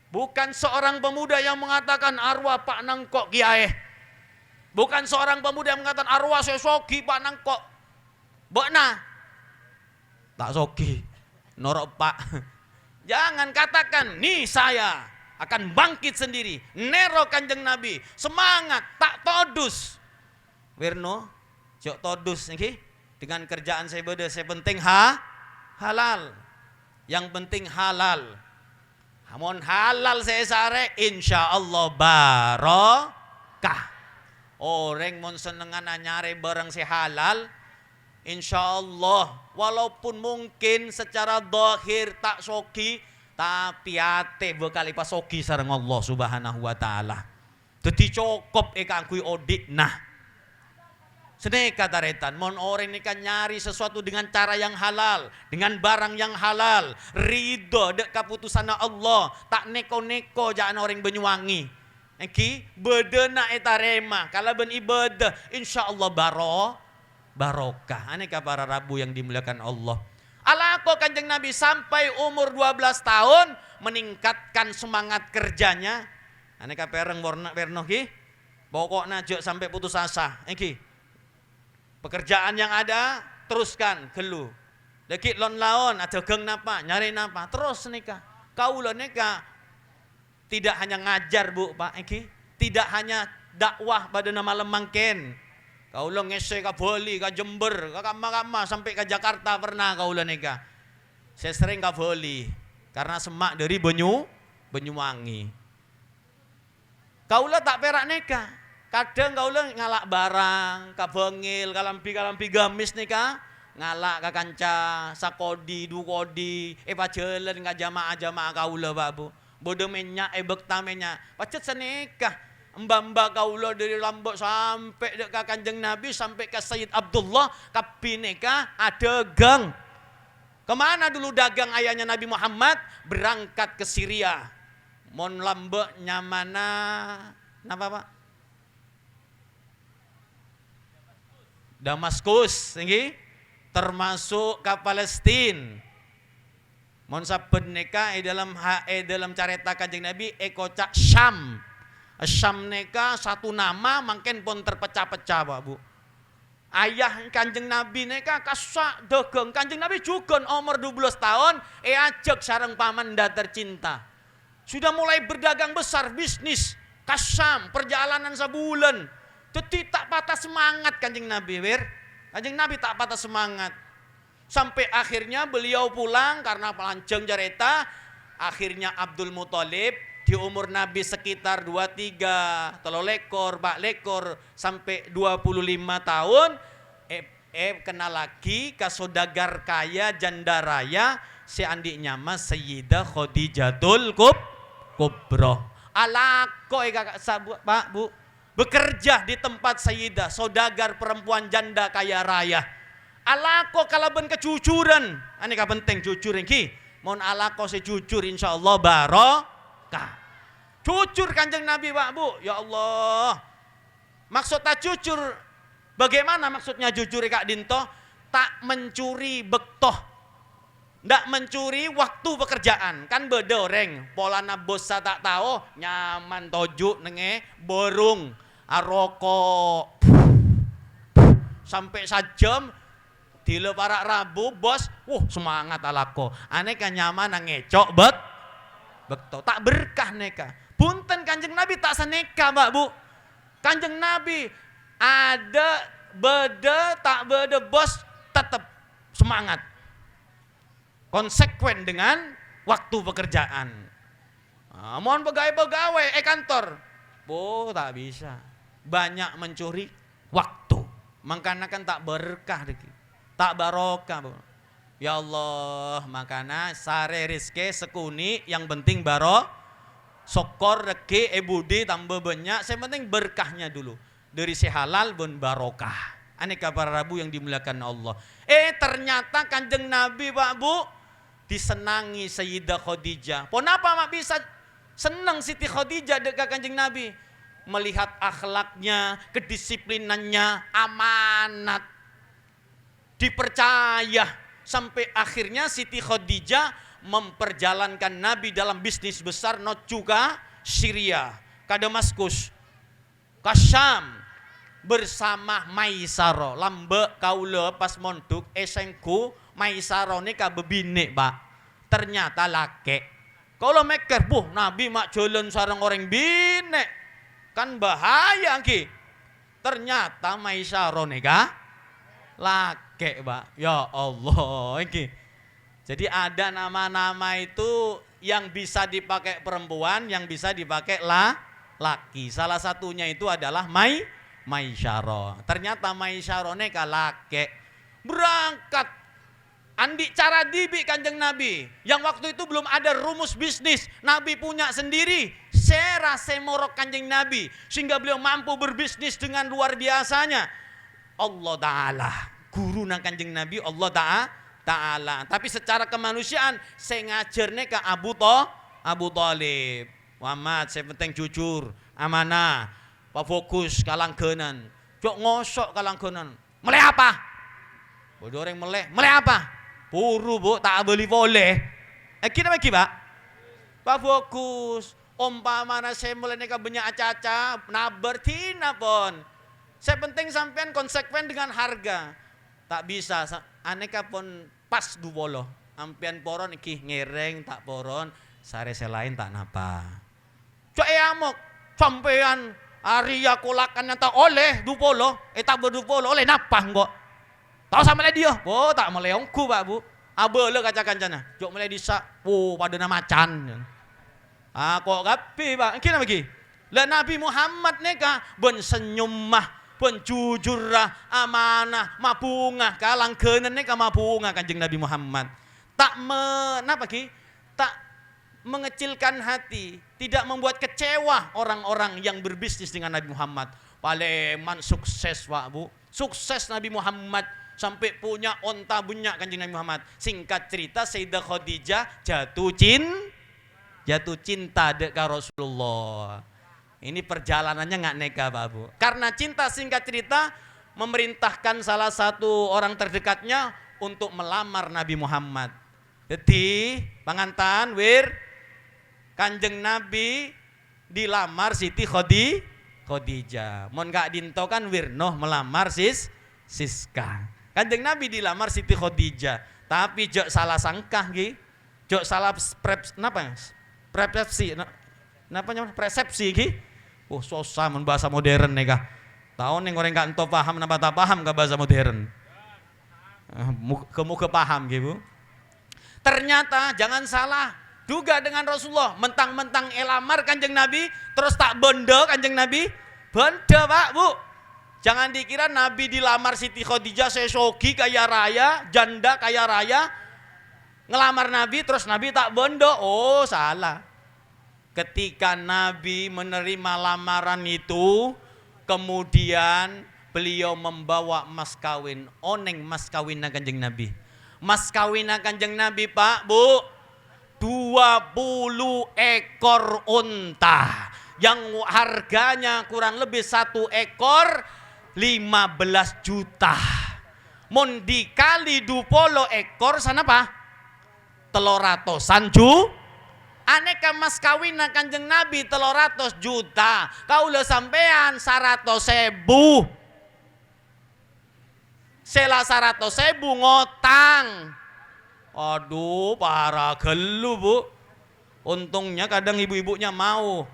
Bukan seorang pemuda yang mengatakan arwah Pak Nangkok Kiai. Bukan seorang pemuda yang mengatakan arwah sesoki Pak Nangkok. Bokna tak soki norok Pak. Jangan katakan nih saya akan bangkit sendiri. Nero Kanjeng Nabi semangat tak todus. Wirno jok todus niki dengan kerjaan saya beda. Saya penting halal. Yang penting halal. Amun halal saya sare insya Allah barokah. Orang mon senengan nyare barang si halal. Insya Allah, walaupun mungkin secara zahir tak soki, tapi ate bekali pas soki sareng Allah Subhanahu wa Ta'ala. Jadi cukup eka kui odik nah. Seneka taretan, mon orang ini kan nyari sesuatu dengan cara yang halal, dengan barang yang halal, ridho dek keputusan Allah, tak neko-neko jangan orang Banyuwangi. Bedena etarema, kalau ben ibadah, insya Allah barokah. Aneka para Rabu yang dimuliakan Allah. Alako Kanjeng Nabi sampai umur 12 tahun meningkatkan semangat kerjanya. Aneka pereng warna perno ki. Pokoknya jok sampai putus asa. Iki. Pekerjaan yang ada teruskan gelu. Lagi lon laon ada geng napa, nyari napa, terus nika. Kaula nika tidak hanya ngajar Bu Pak iki, tidak hanya dakwah pada nama lemangken. Kaula ngese ka Bali, ka Jember, ka Kama sampai ke Jakarta pernah kaula nika. Saya sering ke Bali karena semak dari Banyuwangi. Kaula tak perak nika. Kadang kaula ngalak barang, ka bengil, kalampi gamis nika, ngalak ka kanca, sakodi, dukodi, pajelen ka jamaah-jamaah kaula Pak Bu. Bodo menyak, bekta menyak. Pacet senikah. Mbak-mbak kaula dari Lombok sampai ke Kanjeng Nabi, sampai ke Sayyid Abdullah, ke Bineka, ada gang. Kemana dulu dagang ayahnya Nabi Muhammad? Berangkat ke Syria. Mon Lombok nyamana, napa Pak? Damaskus, tinggi, termasuk ke Palestina. Mon saben neka dalam carita Kanjeng Nabi kocak Syam. Syam neka satu nama mungkin pun terpecah-pecah Pak Bu. Ayah Kanjeng Nabi neka kasak dagang. Kanjeng Nabi juga umur 12 tahun ajak sareng pamanda tercinta. Sudah mulai berdagang besar bisnis. Kasam perjalanan sebulan. Jadi tak patah semangat Kanjeng Nabi, wir. Kanjeng Nabi tak patah semangat. Sampai akhirnya beliau pulang karena pelancong jareta. Akhirnya Abdul Muthalib di umur Nabi sekitar 23, 3 lekor, 4 lekor sampai 25 tahun. Kenal lagi ke saudagar kaya janda raya si andiknya mas Sayyidah Khadijatul Kubra. Alako kakak sabu Pak Bu. Bekerja di tempat Sayyidah, saudagar perempuan janda kaya raya. Alako kalaban kejujuran. Aneka penting jujur ini. Mohon alako sejujur insyaallah barokah. Jujur Kanjeng Nabi Pak Bu. Ya Allah. Maksud tak jujur. Bagaimana maksudnya jujur Kak Dinto? Tak mencuri bektoh. Ndak mencuri waktu pekerjaan. Kan beda orang. Polana bosa tak tahu. Nyaman tojuk nenge borung. Aroko. Sampai sajam. Dile para Rabu bos. Semangat alako. Ane kan nyaman ngecok bekto. Tak berkah neka. Punten Kanjeng Nabi tak seneka Mbak Bu. Kanjeng Nabi ada beda tak beda bos tetap semangat. Konsekuen dengan waktu pekerjaan. Mohon pegawai-pegawai kantor. Bu tak bisa. Banyak mencuri waktu. Makanya kan tak berkah tak barokah Bu. Ya Allah, makanya sare rizki sekuni yang penting sokor reki budi tambah banyak, yang penting berkahnya dulu. Dari si halal bun barokah. Aneka para Rabu yang dimuliakan Allah. Ternyata Kanjeng Nabi Pak Bu disenangi Sayyidah Khadijah. Kenapa mak bisa senang Siti Khadijah dekat Kanjeng Nabi? Melihat akhlaknya, kedisiplinannya, amanat, dipercaya. Sampai akhirnya Siti Khadijah memperjalankan Nabi dalam bisnis besar not juga Syria, ke Damaskus, ke Syam bersama Maisaro. Lambe kaula pas monduk esengku Maisaro ini ka bebine Pak. Ternyata laki. Kalau mikir, Nabi mak jalan sareng orang bine. Kan bahaya ki. Ternyata Maisaro nih ka laki Pak. Ya Allah iki. Jadi ada nama-nama itu yang bisa dipakai perempuan, yang bisa dipakai laki. Salah satunya itu adalah Maisyaro. Ternyata Maisyaro ini ka laki. Berangkat andi cara dibi Kanjeng Nabi. Yang waktu itu belum ada rumus bisnis. Nabi punya sendiri. Sera semorok Kanjeng Nabi. Sehingga beliau mampu berbisnis dengan luar biasanya. Allah Ta'ala. Guru nang Kanjeng Nabi Allah Ta'ala. Tapi secara kemanusiaan saya ngajarnya ke Abu Thalib. Muhammad saya penting jujur. Amanah. Pak fokus kalanggenan. Jok ngosok kalanggenan. Meleh apa? Bodoh orang meleh apa? Puru Bu, tak beli boleh. Kita bagi Pak. Pak fokus. Umpamana saya mulai neka banyak aca-aca, naber tina pon. Saya penting sampean konsekuen dengan harga. Tak bisa, aneka pun pas du bolo. Ampian poron iki ngereng tak poron, sare selain tak napa. Cok amok, sampean Arya kolakan yang tak oleh du polo, tak berdu polo oleh napa kok. Tahu sama dia, oh tak meleongku pak bu. Abele kaca-kancana, jok mulai disak, pada nama macan. Kok gapi pak, kira bagi. Lah Nabi Muhammad neka ben senyum mah, ben jujur amanah, mapungah, kalang kenen neka mapungah kanjeng Nabi Muhammad. Tak napa ki? Tak mengecilkan hati, tidak membuat kecewa orang-orang yang berbisnis dengan Nabi Muhammad. Paleman sukses pak bu, sukses Nabi Muhammad. Sampai punya onta bunyak kanjeng Nabi Muhammad. Singkat cerita Sayyidah Khadijah jatuh cinta dekat Rasulullah. Ini perjalanannya nggak neka babu. Karena cinta singkat cerita memerintahkan salah satu orang terdekatnya untuk melamar Nabi Muhammad. Jadi pangantan wir kanjeng Nabi dilamar Siti Khadijah. Mon nggak dinto kan wirno melamar Siska. Kanjeng Nabi dilamar Siti Khadijah, tapi jok salah sangkah gi, jok salah persepsi gi. Susah men bahasa modern nih kah. Tahun yang orang kan paham napa tak paham ke bahasa modern. Muka paham gitu. Ternyata jangan salah juga dengan Rasulullah, mentang-mentang elamar kanjeng Nabi, terus tak bondo kanjeng Nabi, bondo pak bu. Jangan dikira Nabi dilamar Siti Khadijah sesogi kaya raya, janda kaya raya, ngelamar Nabi terus Nabi tak bondo. Oh salah. Ketika Nabi menerima lamaran itu, kemudian beliau membawa mas kawin, oneng mas kawin kanjeng Nabi. Mas kawin kanjeng Nabi pak bu, 20 ekor unta yang harganya kurang lebih 1 ekor 15 juta. Mon dikali 20 ekor sana apa? 300 ju. Aneka mas kawin kanjeng Nabi 300 juta. Kaula sampean 100.000. Sela 100.000 ngotang. Aduh, para gelu bu. Untungnya kadang ibu-ibunya mau.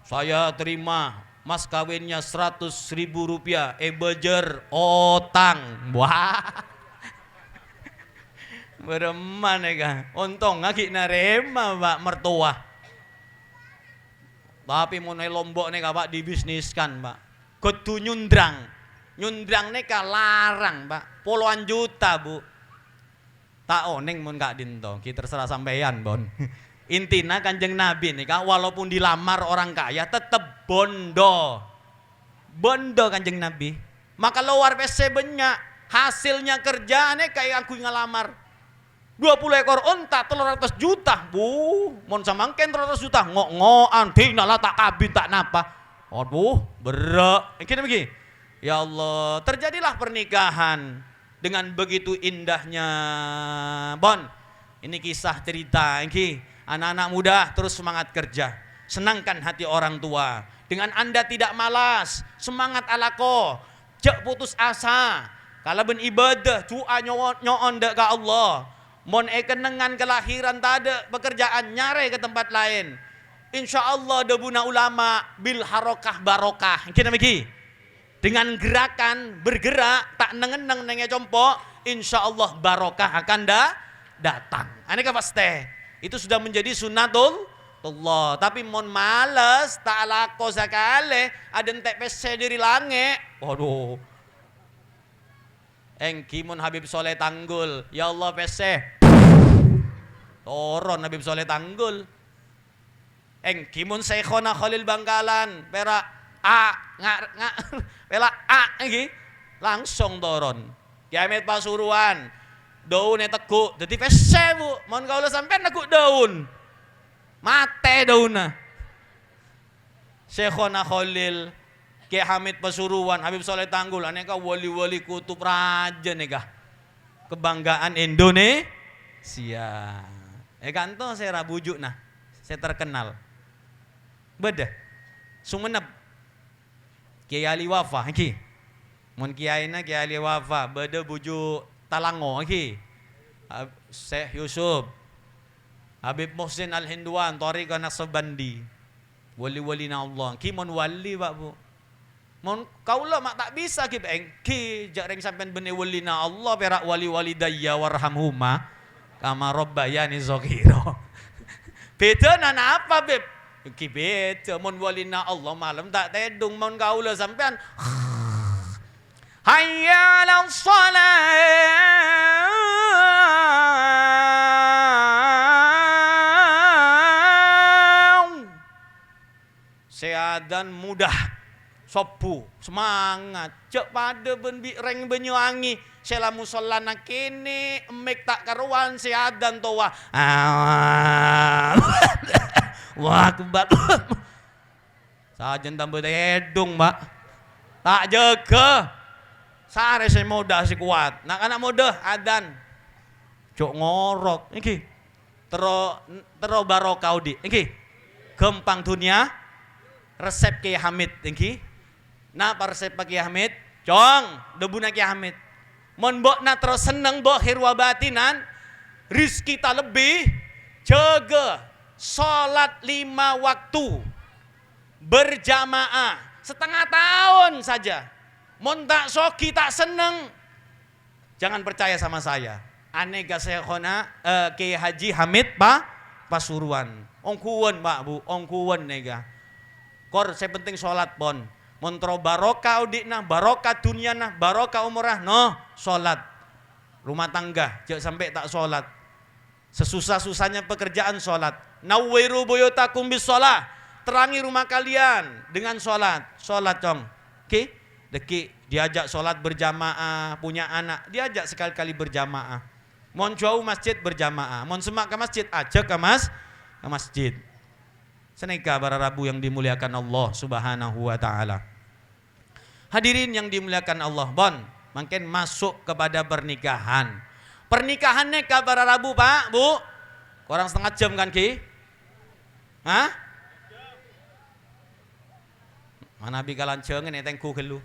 Saya terima mas kawinnya 100.000 rupiah, bejer otang. Wah, bereman ya kan. Untung ngaki narema pak mertua. Tapi mau lombok nih pak dibisniskan pak. Kudu nyundrang nih larang pak. Puluhan juta bu. Tak oneng mun gak dinto. Kita terserah sampeyan bon. Intina kanjeng Nabi nih kak, walaupun dilamar orang kaya tetap bondo kanjeng Nabi. Maka luar biasa banyak hasilnya kerja nih kayak aku ngelamar 20 ekor unta 300 juta bu. Mon samangken 300 juta ngok-ngokan tinggal tak kabin tak napa. Aduh berat. Ini begini. Ya Allah, terjadilah pernikahan dengan begitu indahnya bon. Ini kisah cerita ini. Anak-anak muda terus semangat kerja, senangkan hati orang tua. Dengan Anda tidak malas, semangat alako, jak putus asa. Kalau ben ibadah, cua nyoon dek ke Allah. Mon kenengan kelahiran tak ada pekerjaan nyare ke tempat lain. Insya Allah debuna ulama bil harokah barokah. Kita miki dengan gerakan bergerak tak nengeneng nenge compo, insya Allah barokah akan datang. Aneka pasti. Itu sudah menjadi sunnatullah. Tapi mon males tak lako sakale ada entek pese diri lange. Waduh. Engki mon Habib Soleh Tanggul. Ya Allah pese. Toron Habib Soleh Tanggul. Engki mon Syekhona Khalil Bangkalan. Pera pela engki langsung toron. Kiamet Pasuruan. Daun teku, jadi pese bu, mohon kau sampai teku daun, mate daunnya. Syekhona Khalil, Kiai Hamid Pasuruan, Habib Soleh Tanggul, aneka wali-wali kutub raja nega, kebanggaan Indonesia. Kanto saya rabujuk nah, saya terkenal. Beda. Sumenep. Kiai Ali Wafa iki. Mun kiai na Kiai Ali Wafa, beda buju Talango iki. Syekh Yusuf. Habib Muhsin Al-Hindwan, Tariqah Naqsabandi. Wali-wali na Allah. Ki mon wali Pak Bu. Mon kaula mak tak bisa ki engki jak reng sampean bene wali na Allah perak wali-wali daya warhamhuma kama rabbayani shaghira. Beda nana apa beb? Ki beda mon wali na Allah malam tak tedung mon kaula sampean hayya 'alas shalah. Seadan mudah, sopu, semangat, cek pada benbi reng Banyuwangi, sela musola nak kini, emek tak karuan seadan towa, wah kebat, sajen tambah edung mbak, tak jaga, sare saya muda si kuat, nak anak muda adan, cok ngorok, iki, tero barokah di, iki, gempang dunia. Resep Kiai Hamid tinggi. Napa resep Kiai Hamid? Cong, debuna Kiai Hamid. Mon mbok na terus seneng mbok hirwa batinan, rizki tak lebih, jaga salat 5 waktu berjamaah setengah tahun saja. Mon tak soki tak seneng, jangan percaya sama saya. Anega Syekhona Kiai Haji Hamid Pasuruan. Ongkuwen Pak Bu, ongkuwen nega. Kor saya penting sholat pon. Montro barokah udikna, barokah dunyana, barokah umrah, no sholat. Rumah tangga, jangan sampai tak sholat. Sesusah-susahnya pekerjaan sholat. Nawwiru buyutakum bis sholat. Terangi rumah kalian dengan sholat. Sholat cong. Oke? Deki diajak sholat berjamaah, punya anak, diajak sekali-kali berjamaah. Mon jauh masjid berjamaah. Mon semak ke masjid, ajak ke masjid. Seneka para Rabu yang dimuliakan Allah Subhanahu wa taala. Hadirin yang dimuliakan Allah, bon, makin masuk kepada pernikahan. Pernikahannya ke para Rabu, Pak, Bu? Kurang setengah jam kan, Ki? Hah? Mana bi kalanceng ini tengku gelu.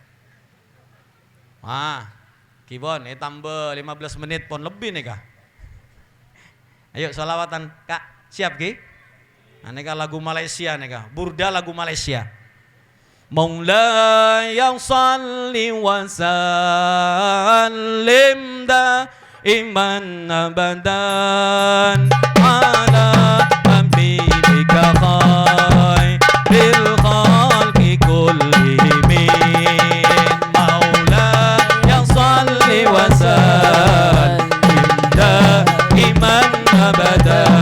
Ki bon, tambah 15 menit pun lebih nih, Kak. Ayo sholawatan, Kak. Siap, Ki? Aneka lagu Malaysia neka, burda lagu Malaysia. Maula yang salli wa sallim daiman abadan ala habibika khairil khalqi kullihim. Maula yang salli wa sallim daiman abadan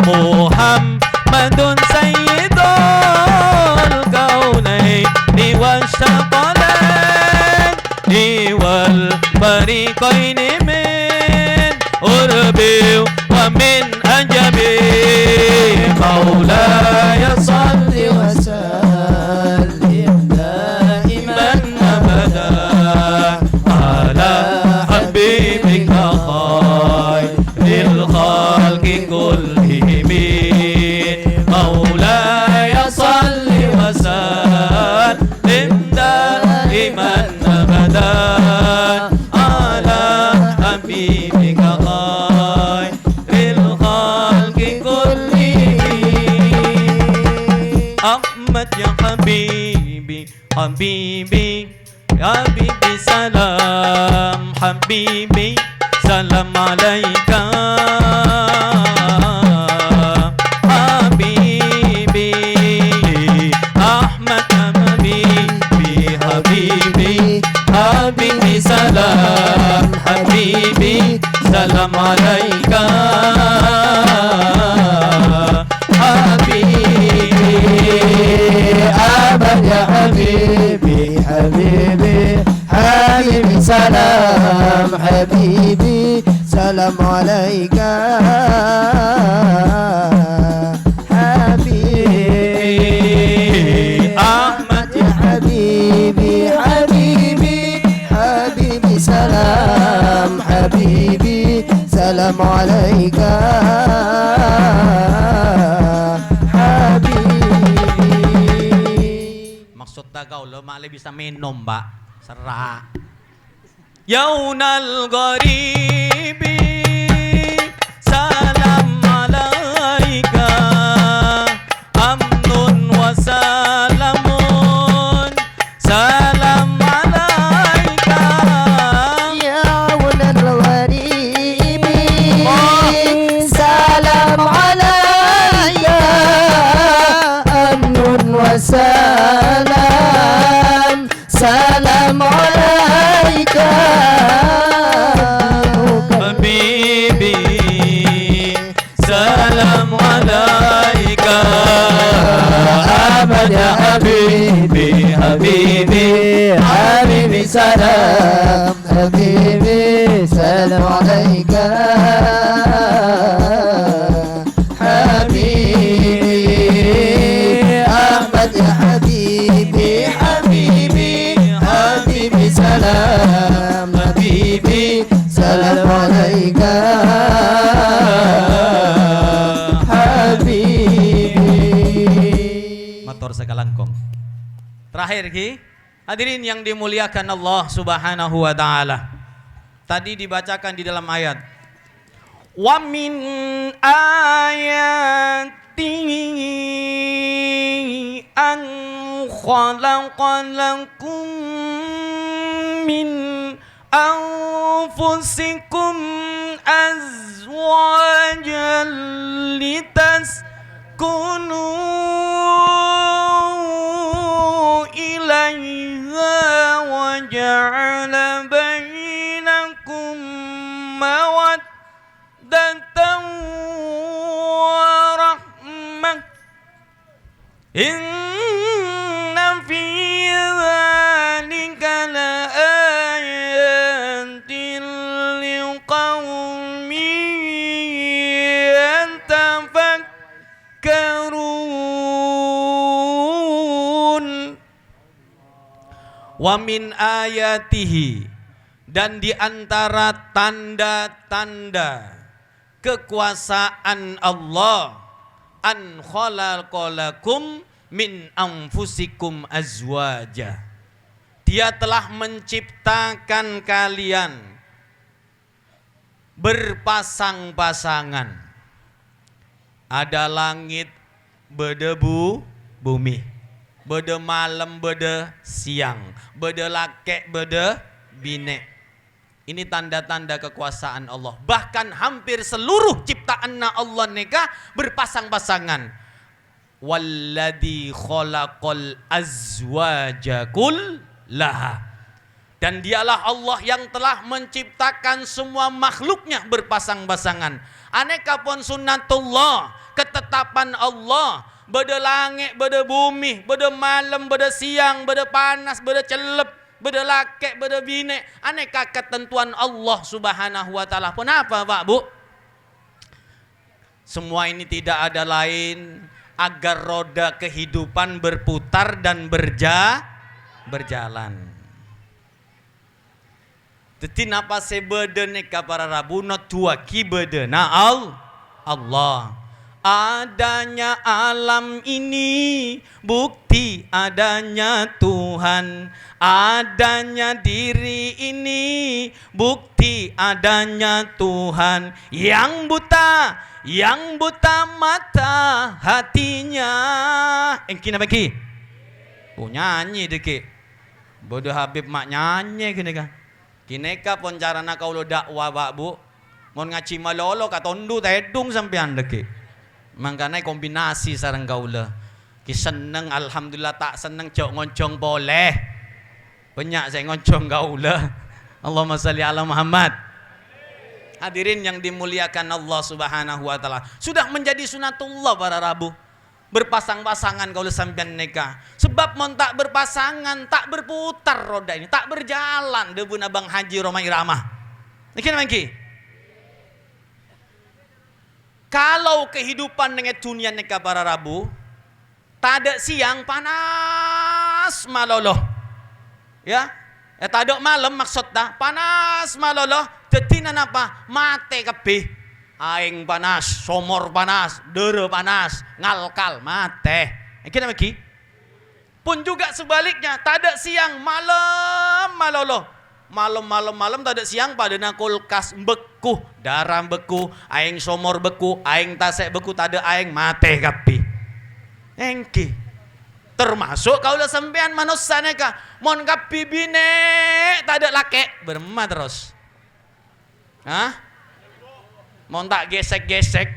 Muhammadun sayyidul kaunaini wasyaqalaini wal fariqaini min urbi wa min ajabi. Maulaya salli wa sallim daiman abadan ala habibika khairil khalqi kullihim. Maulaya salli wa sallim daiman abadan ala habibika khairil khalqi kullihim. Ahmad ya habibi Habibi, Habibi salam, Habibi salam alaika. Habibi, Ahmad Habibi, Habibi, Habibi salam, Habibi salam alaika. Ahmad ya Habibi, Habibi, Habibi salam, Habibi salam alaika. Habibi Ahmad ya Habibi, Habibi, Habibi salam, Habibi salam alaika. Maksud kau lo malah bisa minum mbak serak. Yaunal gharibi salam alaika, amnun wa salamun salam alaika. Yaunal gharibi salam alaika, amnun wa salam salam alaika. Habibi salam alaika. Ahmad ya Habibi, Habibi, Habibi salam, Habibi salam alaika. Habibi Ahmad ya Habibi, Habibi, Habibi salam, Habibi salam alaika. Habibi. Matur sekalangkong. Terakhir ki, hadirin yang dimuliakan Allah Subhanahu wa taala. Tadi dibacakan di dalam ayat. Wa min ayatihi an khalaqalakum min anfusikum azwajan litaskunu ilaiha wa ja'ala bainakum mawaddatan wa rahmah. Inna fi dzalika laayatin liqaumin yatafakkarun. Wa min ayatihi, dan di antara tanda-tanda kekuasaan Allah, an khalaqalakum min anfusikum azwaja, Dia telah menciptakan kalian berpasang-pasangan. Ada langit berdebu bumi, bede malam bede siang, bede laki bede bine. Ini tanda-tanda kekuasaan Allah. Bahkan hampir seluruh ciptaan Allah neka berpasang-pasangan. Walladzi khalaqal azwaja kullaha. Dan dialah Allah yang telah menciptakan semua makhluknya berpasang-pasangan. Aneka pun sunnatullah, ketetapan Allah. Bede langit, bede bumi, bede malam, bede siang, bede panas, bede celep, bede laki, bede bine. Aneka ketentuan Allah Subhanahu wa taala. Kenapa Pak Bu? Semua ini tidak ada lain agar roda kehidupan berputar dan berjalan. Jadi napa sebede neka para rabu no tua ki bede na Allah. Adanya alam ini bukti adanya Tuhan. Adanya diri ini bukti adanya Tuhan. Yang buta mata hatinya. Engki napa ki? Oh nyanyi deke. Bodoh Habib mak nyanyi gini kan. Kineka pon carana kau lo dakwah Pak Bu. Mon ngaji malolo katondu tedung sampean deke. Mangkana kombinasi sareng kau le. Ki seneng alhamdulillah tak seneng cok ngoncong boleh. Banyak saya ngoncong kau le. Allahumma salli ala Muhammad. Hadirin yang dimuliakan Allah Subhanahu wa taala. Sudah menjadi sunatullah para Rabu. Berpasang-pasangan kalau sampean nikah. Sebab mon tak berpasangan, tak berputar roda ini, tak berjalan debu Abang Haji Roma Irama. Niki niki. Kalau kehidupan dengan dunia nikah para Rabu, tak ada siang panas malolo. Ya, tak ada malam maksudnya panas malolo. Detinan apa? Mate kabeh. Aing panas, somor panas, dere panas, ngalkal, mate. Iki lagi. Pun juga sebaliknya, tak ada siang, malam, malolo. Malam tak ada siang, padana kulkas beku, darah beku, aing somor beku, aing tasek beku, tak ada aing mate kapi. Engki. Termasuk kaulah sampean manusia neka, mon kapi bine, tak ada lake, berma terus. Hah? Mau tak gesek-gesek.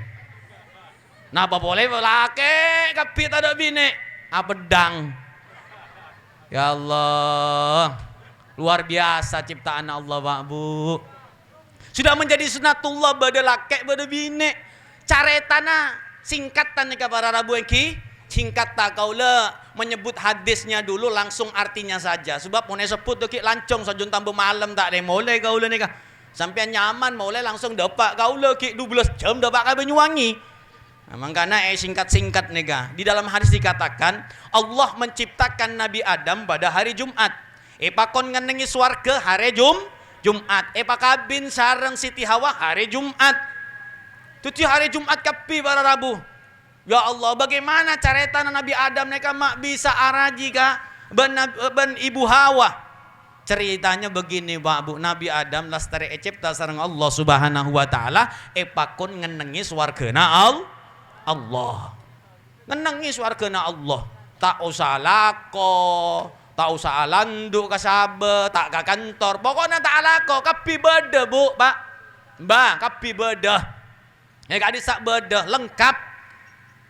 Napa boleh laki kapi tak ada bini. Pedang. Ya Allah. Luar biasa ciptaan Allah Pak Bu. Sudah menjadi sunatullah pada laki pada bini. Caretana singkatan nih para Rabu engki. Singkat tak kau le menyebut hadisnya dulu langsung artinya saja. Sebab mau sebut deki lancong sajun tambah malam tak ada boleh kau le nih kah. Sampai nyaman mulai langsung dapat kau lagi 12 jam dapat kau Banyuwangi. Memang karena singkat-singkat nega. Di dalam hadis dikatakan Allah menciptakan Nabi Adam pada hari Jumat. Pakon ngenengi swarga hari Jumat. Pakabin sareng Siti Hawa hari Jumat. Tuti hari Jumat kapi para Rabu. Ya Allah, bagaimana caretan Nabi Adam neka mak bisa araji ka ben Ibu Hawa. Ceritanya begini Pak Bu, Nabi Adam lastari cipta sareng Allah Subhanahu wa taala pakon ngenengi swargana Allah. Ngenengi swargana Allah. Tak usah lako, tak usah alandu ka sabe, tak ka kantor. Pokoknya tak lako, kapi beda Bu, Pak. Mbak, kapi beda. Kadi sak beda lengkap.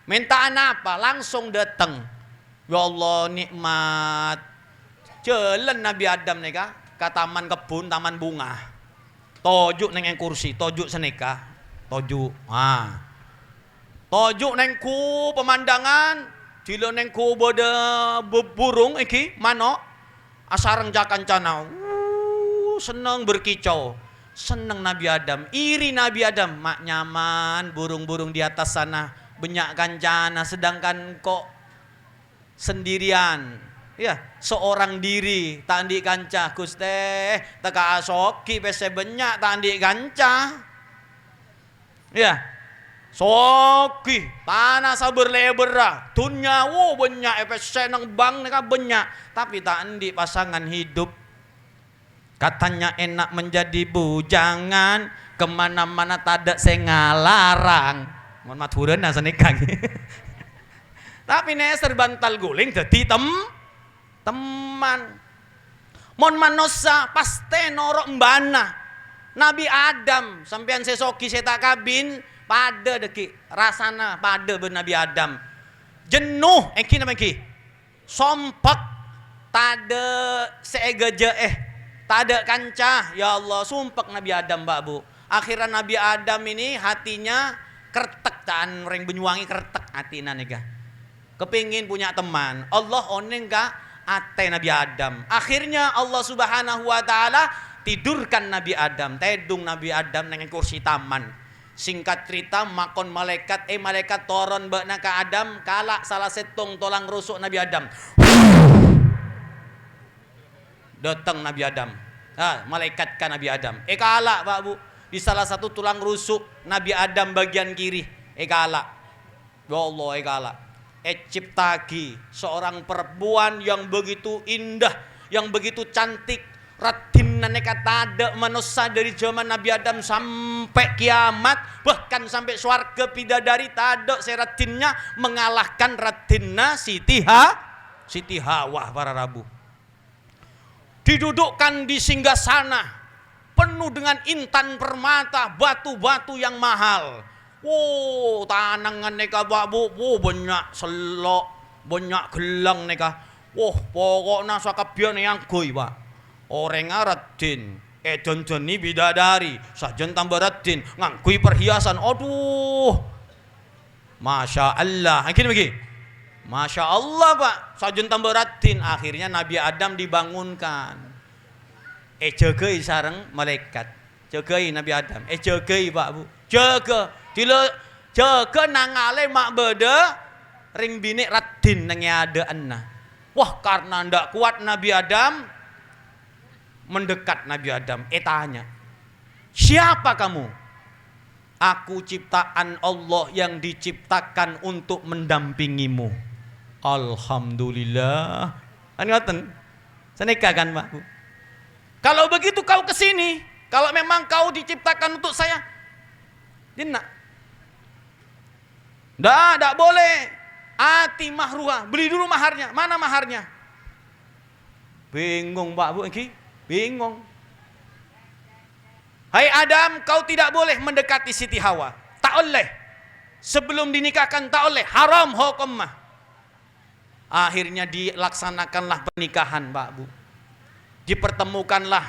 Mintaan apa? Langsung datang. Ya Allah nikmat. Jalan Nabi Adam nih ke taman kebun, taman bunga. Tojuk neng kursi, tojuk seneka, tojuk. Tojuk neng ku pemandangan, dilo neng ku boda burung iki, mano, asareng jakan cana. Seneng berkicau, seneng Nabi Adam, iri Nabi Adam, mak nyaman, burung-burung di atas sana, banyak kancana, sedangkan kok sendirian. Ya, seorang diri tak andi kancah Guste, teka asoki pese banyak tak andi kancah. Ya. Soki tanah sabar lebera, dunia banyak pese nang bang neka banyak, tapi tak andi pasangan hidup. Katanya enak menjadi bujangan, kemana-mana tak ada saya ngalarang. Mohon maturan nasa nikah. Tapi neser bantal guling jadi teman. Mon manusia pasti norok mbana. Nabi Adam sampean sesoki saya tak kabin pada deki rasana pada ben Nabi Adam. Jenuh eki nama eki. Sompek tade seegeje tade kancah. Ya Allah sumpek Nabi Adam Mbak Bu. Akhirnya Nabi Adam ini hatinya kertek tan orang Banyuwangi kertek hatina nega. Kepingin punya teman. Allah oneng ka ate Nabi Adam. Akhirnya Allah Subhanahu wa taala tidurkan Nabi Adam, tedung Nabi Adam dengan kursi taman. Singkat cerita makon malaikat malaikat toron bakna ka Adam kala salah setong tolang rusuk Nabi Adam. Datang Nabi Adam. Malaikat ka Nabi Adam. Kala Pak Bu di salah satu tulang rusuk Nabi Adam bagian kiri. Kala. Ya Allah kala. Ciptagi seorang perempuan yang begitu indah, yang begitu cantik. Radinna neka tada manusia dari zaman Nabi Adam sampai kiamat, bahkan sampai swarga bidadari tada seradinnya mengalahkan Radinna Siti Siti Hawa para Rabu. Didudukkan di singgasana penuh dengan intan permata, batu-batu yang mahal. Tanangan neka babu, banyak selok, banyak gelang neka. Pokoknya sakabian yang goi pak. Orang Raden, Edon-doni bidadari, sajen tambah Raden, ngangkui perhiasan. Aduh, Masya Allah. Gini begini. Masya Allah pak, sajen tambah Raden. Akhirnya Nabi Adam dibangunkan. Jagai sareng malaikat. Jagai Nabi Adam. Jagai pak bu. Jaga. Jaga nangale mak beda. Ring bini Raden nang ada anna. Wah karena ndak kuat Nabi Adam. Mendekat Nabi Adam. Tanya. Siapa kamu? Aku ciptaan Allah yang diciptakan untuk mendampingimu. Alhamdulillah. Kan ngoten. Seneka kan Pak Bu. Kalau begitu kau kesini. Kalau memang kau diciptakan untuk saya. Dina. Ndak boleh. Ati mahruha. Beli dulu maharnya. Mana maharnya? Bingung Pak Bu. Bingung. Hai Adam, kau tidak boleh mendekati Siti Hawa. Tak boleh. Sebelum dinikahkan tak boleh. Haram hukumnya. Akhirnya dilaksanakanlah pernikahan Pak Bu. Dipertemukanlah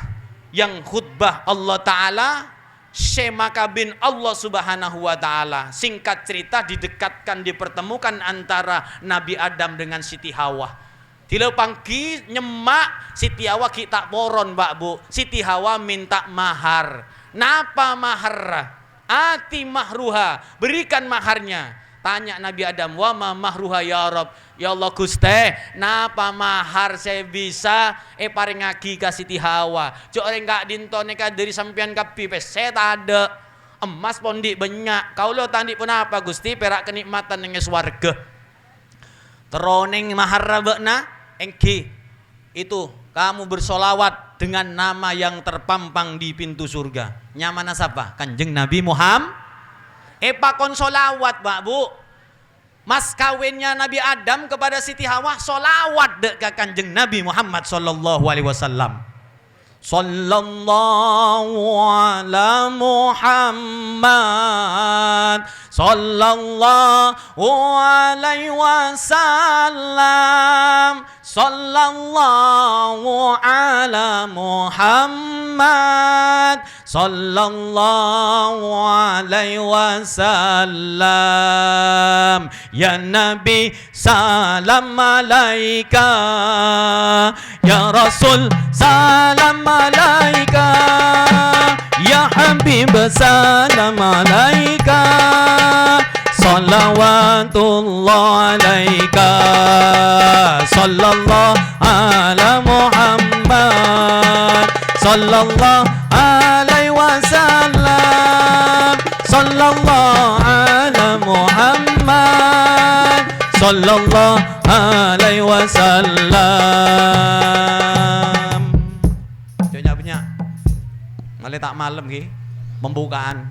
yang khutbah Allah Ta'ala. Syemaka bin Allah Subhanahu wa Ta'ala. Singkat cerita didekatkan, dipertemukan antara Nabi Adam dengan Siti Hawa. Dilepangki nyemak Siti Hawa kita poron Pak Bu. Siti Hawa minta mahar. Napa mahar? Ati mahruha. Berikan maharnya. Tanya Nabi Adam, wa ma mahruha ya Rob. Ya Allah Gusti, napa mahar saya bisa paringagi ka Siti Hawa. Cok enggak dintone ka dari sampean kapi pes saya tak ada. Emas pondi banyak. Kau lo tandi pun apa Gusti perak kenikmatan nang swarga. Teroning mahar rabekna engki. Itu kamu bersolawat dengan nama yang terpampang di pintu surga. Nyamana siapa? Kanjeng Nabi Muhammad. Pakon solawat Pak Bu. Mas kawinnya Nabi Adam kepada Siti Hawa solawat dek ke Kanjeng Nabi Muhammad sallallahu alaihi wasallam. Sallallahu ala Muhammad sallallahu alaihi wasallam. Sallallahu ala Muhammad sallallahu alaihi wasallam. Ya Nabi salam alaika, ya Rasul salam alaika, ya Habib salam alaika, salawatullah alaika, sallallahu ala Muhammad sallallahu alaihi wasallam, sallallahu ala Muhammad sallallahu alaihi wasallam. Punya ngale tak malam ki pembukaan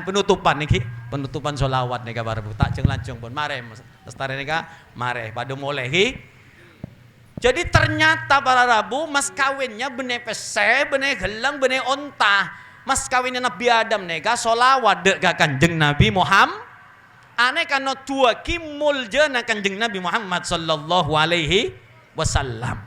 penutupan niki, penutupan sholawat nika para bu. Tak jeng lancung pun mare lestari nika mare pada mulai ki. Jadi ternyata para Rabu mas kawinnya bene pese, bene gelang, bene onta. Mas kawinnya Nabi Adam nika sholawat dek Kanjeng Nabi Muhammad. Ane kana tua ki muljana Kanjeng Nabi Muhammad sallallahu alaihi wasallam.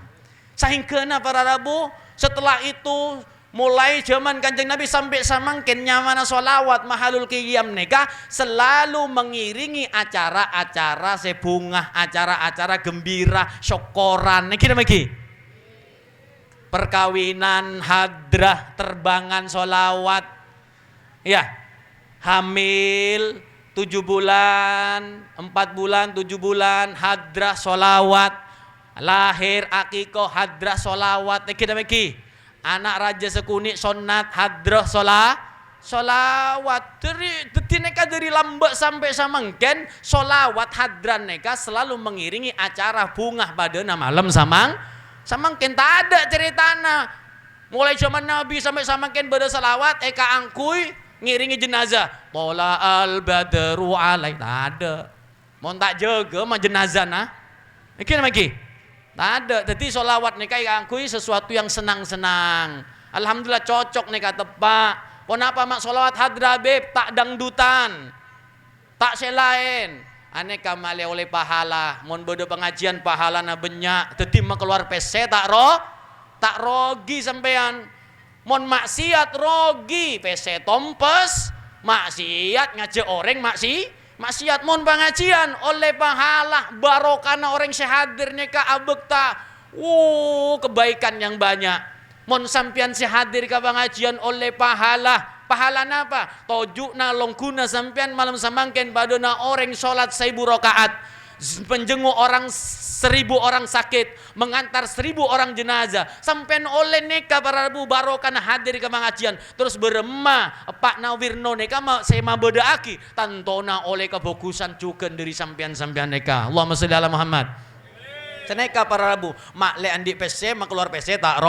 Sehingga para Rabu setelah itu mulai zaman Kanjeng Nabi sampai samangkin nyamana solawat mahalul qiyam nikah selalu mengiringi acara-acara sebungah, acara-acara gembira, syukuran niki niki. Perkawinan, hadrah, terbangan solawat. Ya. Hamil 7 bulan, 4 bulan, 7 bulan, hadrah solawat. Lahir akikoh hadrah solawat niki niki. Anak raja sekuni sonat hadrah solawat dari neka dari lambak sampai samangken solawat hadran neka selalu mengiringi acara bunga pada malam samangken tak ada ceritana mulai zaman Nabi sampai samangken pada salawat eka angkui ngiringi jenazah tola al badru alai tak ada mau tak jaga mah jenazah nah Iki lagi. Tak ada. Jadi solawat nika akui sesuatu yang senang-senang. Alhamdulillah cocok nika tepak. Pon apa mak solawat hadrabib tak dangdutan. Tak selain. Aneka male oleh pahala. Mon bodo pengajian pahala na banyak. Jadi mak keluar PC tak rogi sampean. Mon maksiat rogi PC tompes. Maksiat ngajak orang maksiat mon pengajian oleh pahala barokana orang sehadir neka abekta kebaikan yang banyak mon sampian sehadir ke pengajian oleh pahala apa tojukna longkuna sampian malam samangken badona orang sholat 1000 rakaat penjenguk orang 1000 orang sakit mengantar 1000 orang jenazah sampean oleh neka para rabu barokana hadir ke pengajian terus beremah Pak Nawirno neka sema bedaaki tantona oleh kefokusan juga dari sampean neka Allahumma sholli ala Muhammad ceneka para rabu mak le andi PC mak keluar PC tak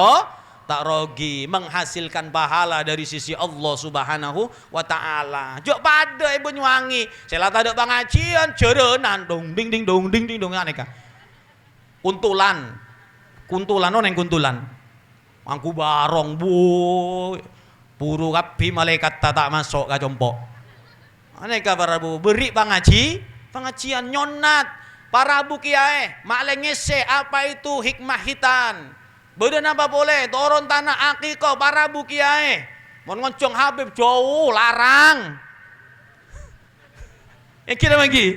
rogi menghasilkan pahala dari sisi Allah Subhanahu wa taala. Jok pada ibu nyuangi, sela tak ada pengajian jerenan dong ding ding dong aneka. Kuntulan neng kuntulan. Angku barong bu puru kapi malaikat tak masuk ka jompok. Aneka para bu beri pengajian nyonat para bu kiai maklengese apa itu hikmah hitan. Badan apa boleh turun tanah akikoh para bu kiai mon ngoncong Habib jauh larang kira lagi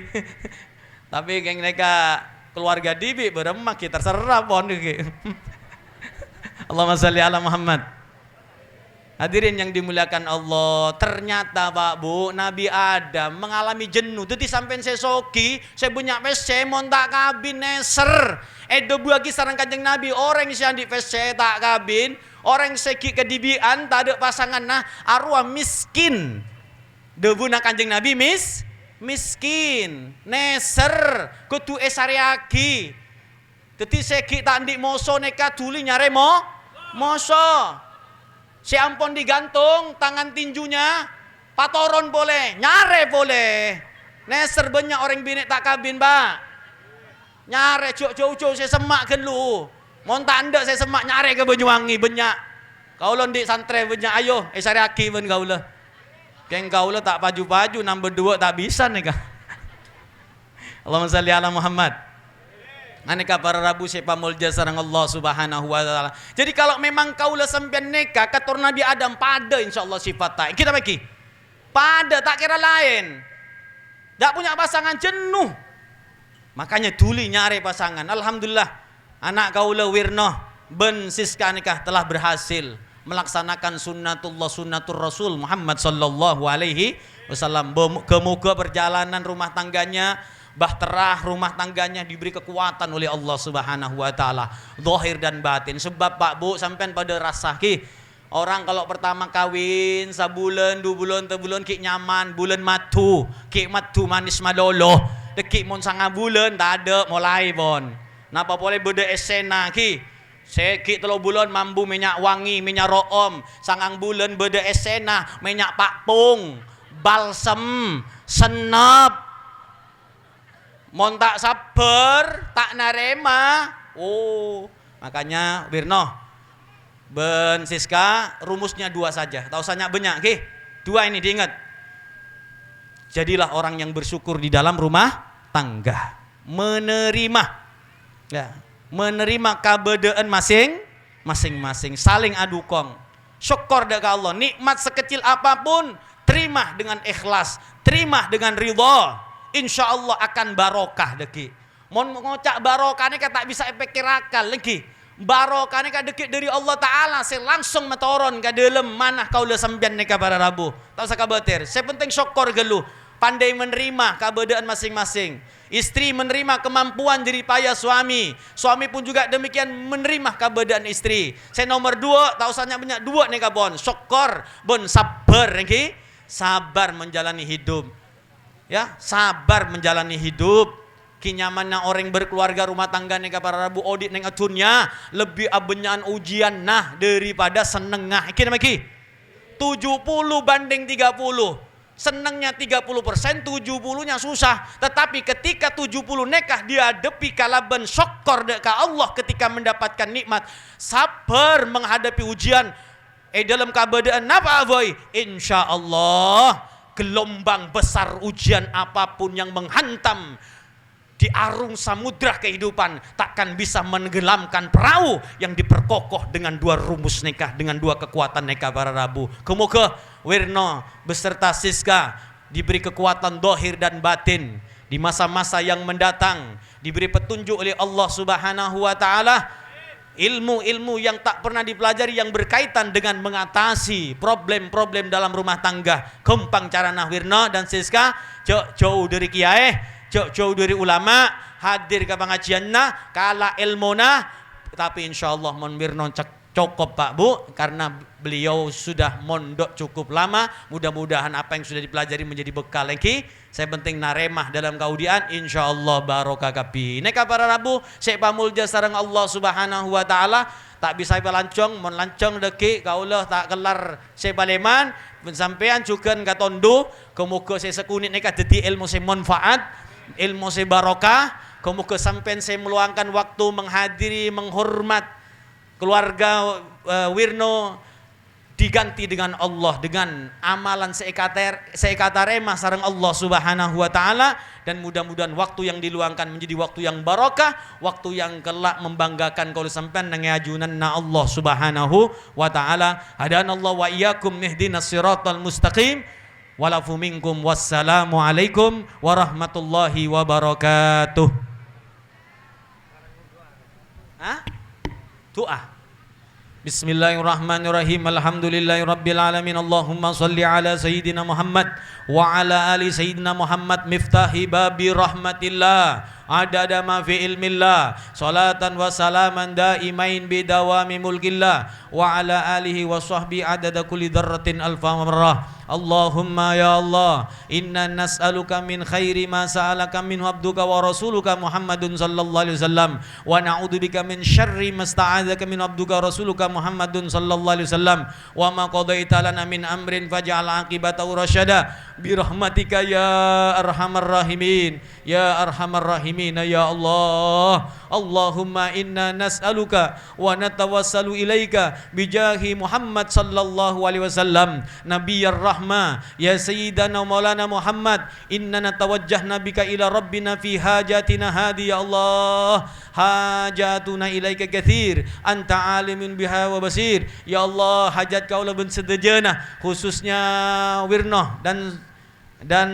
tapi geng mereka keluarga dibi beremah kita terserah pon Allahumma sholli ala Muhammad. Hadirin yang dimuliakan Allah, ternyata Pak Bu Nabi Adam mengalami jenuh. Jadi sampai sesoki saya punya PC mon tak kabin neser. Edo buagi sarang kanjeng Nabi orang yang di PC tak kabin, orang seki kedibian tak ada pasangan nah arwah miskin. Debu nak kanjeng Nabi miskin neser kutu esariaki. Jadi seki tak ndik moso neka tuli nyare moso. Si ampon digantung tangan tinjunya patoron boleh nyare boleh neser banyak orang binek tak kabin Pak nyare jauh saya semak kan lu monta anda saya semak nyare ke Banyuwangi banyak kaulah di santre banyak ayo sariaki ben kaulah geng kaulah tak paju number 2 tak bisa nih kah Allahumma sholli ala Muhammad. Aneka para rabu sepa mulja sarang Allah Subhanahu wa taala. Jadi kalau memang kaulah sampean neka katur Nabi Adam pada insyaallah sifat kita bagi. Pada tak kira lain. Tak punya pasangan jenuh. Makanya tuli nyari pasangan. Alhamdulillah anak kaulah Wirno ben Siska nikah telah berhasil melaksanakan sunnatur Rasul Muhammad sallallahu alaihi wasallam. Kemoga perjalanan rumah tangganya bahtera rumah tangganya diberi kekuatan oleh Allah Subhanahu wa taala zahir dan batin. Sebab Pak Bu sampean pada rasa orang kalau pertama kawin sabulan 2 bulan 3 bulan ki nyaman bulan matu manis malolo deki mon 9 bulan tak ada mulai bon napa boleh beda esena seki 3 bulan mambu minyak wangi minyak room 9 bulan beda esena minyak pakpung balsem senep mon tak sabar, tak narema. Makanya Wirno, Ben Siska, rumusnya 2 saja. Tak usah banyak, 2 ini diingat. Jadilah orang yang bersyukur di dalam rumah tangga. Menerima keberadaan masing-masing. Saling adukong. Syukur dekat Allah. Nikmat sekecil apapun, terima dengan ikhlas. Terima dengan ridha. Insya Allah akan barokah deki. Mon ngocak barokah ini tak bisa pikirakan lagi. Barokah ini deki dari Allah Taala. Saya langsung metoron ke dalam mana kau le sambian neka para rabu. Tak usah kabatir. Saya penting syukur gelu. Pandai menerima keberadaan masing-masing. Istri menerima kemampuan jeripaya suami. Suami pun juga demikian menerima keberadaan istri. Saya nomor 2 tak usahnya banyak 2 neka bon. Syukur bon sabar niki. Sabar menjalani hidup. Ya, sabar menjalani hidup. Kinyamannya orang berkeluarga rumah tangga neka para rabu audit neng atunnya lebih abenyaan ujian nah daripada senengah. Iki nama ki 70 banding 30. senangnya 30%, 70-nya susah. Tetapi ketika 70 nekah dihadapi kalaban syukur dekat Allah ketika mendapatkan nikmat, sabar menghadapi ujian. Dalam keadaan apa boy? Insya Allah gelombang besar ujian apapun yang menghantam di arung samudra kehidupan takkan bisa menenggelamkan perahu yang diperkokoh dengan dua rumus nikah, dengan dua kekuatan nikah para Rabu. Kemoga Wirno beserta Siska diberi kekuatan dohir dan batin di masa-masa yang mendatang, diberi petunjuk oleh Allah Subhanahu wa Ta'ala, ilmu-ilmu yang tak pernah dipelajari yang berkaitan dengan mengatasi problem-problem dalam rumah tangga. Kempang cara Wirno dan Siska jauh dari kiai, jauh dari ulama, hadir ke pengajianna, kala ilmuna, tapi insyaallah mon Wirno cukup Pak Bu, karena beliau sudah mondok cukup lama. Mudah-mudahan apa yang sudah dipelajari menjadi bekal lagi. Saya penting naremah dalam kaudian, insyaallah barokah kapi. Neka para Rabu, saya pamulja sareng Allah Subhanahu wa Ta'ala. Tak bisa pelancong, mon lancong deki kaulah tak kelar saya paleman, sampean juga katondo, kemuka saya sekunit neka dadi ilmu saya manfaat, ilmu saya barokah. Kemuka sampean saya meluangkan waktu menghadiri, menghormat keluarga Wirno, diganti dengan Allah, dengan amalan seikatarema sareng Allah Subhanahu wa Ta'ala. Dan mudah-mudahan waktu yang diluangkan menjadi waktu yang barokah, waktu yang kelak membanggakan kalau sampean nangajunanna Allah Subhanahu wa Ta'ala. Hadanallahu wa iyyakum nihdinas siratal mustaqim. Walafu minkum, wassalamu alaikum warahmatullahi wabarakatuh. Doa. Bismillahirrahmanirrahim. Alhamdulillahirabbil alamin. Allahumma shalli ala sayyidina Muhammad wa ala ali sayyidina Muhammad miftahi babi rahmatillah adada ma fi ilmillah, salatan wa salaman daimain bidawami mulkillah wa ala alihi wa sahbihi adada kulli dzarratin alfa marrah. Allahumma ya Allah, inna nas'aluka min khairi ma sa'alaka minhu abduka wa rasuluka Muhammadun sallallahu alaihi wasallam, wa na'udzubika min syarri ma sta'adzaka min abduka wa rasuluka Muhammadun sallallahu alaihi wasallam, wa ma qadaita lana min amrin faj'al aqibatahu rasyada bi rahmatika ya arhamar rahimin ya arhamar rahimin ya Allah. Allahumma inna nas'aluka wa natawassalu ilaika bijahi Muhammad sallallahu alaihi wasallam nabiyyar rahmah ya sayyidana maulana Muhammad, inna natawajjahna bika ila rabbina fi hajatina hadi ya Allah, hajatuna ilaika kathir anta alimun biha wa basir ya Allah. Hajat kaulah ben sedejana, khususnya Wirno dan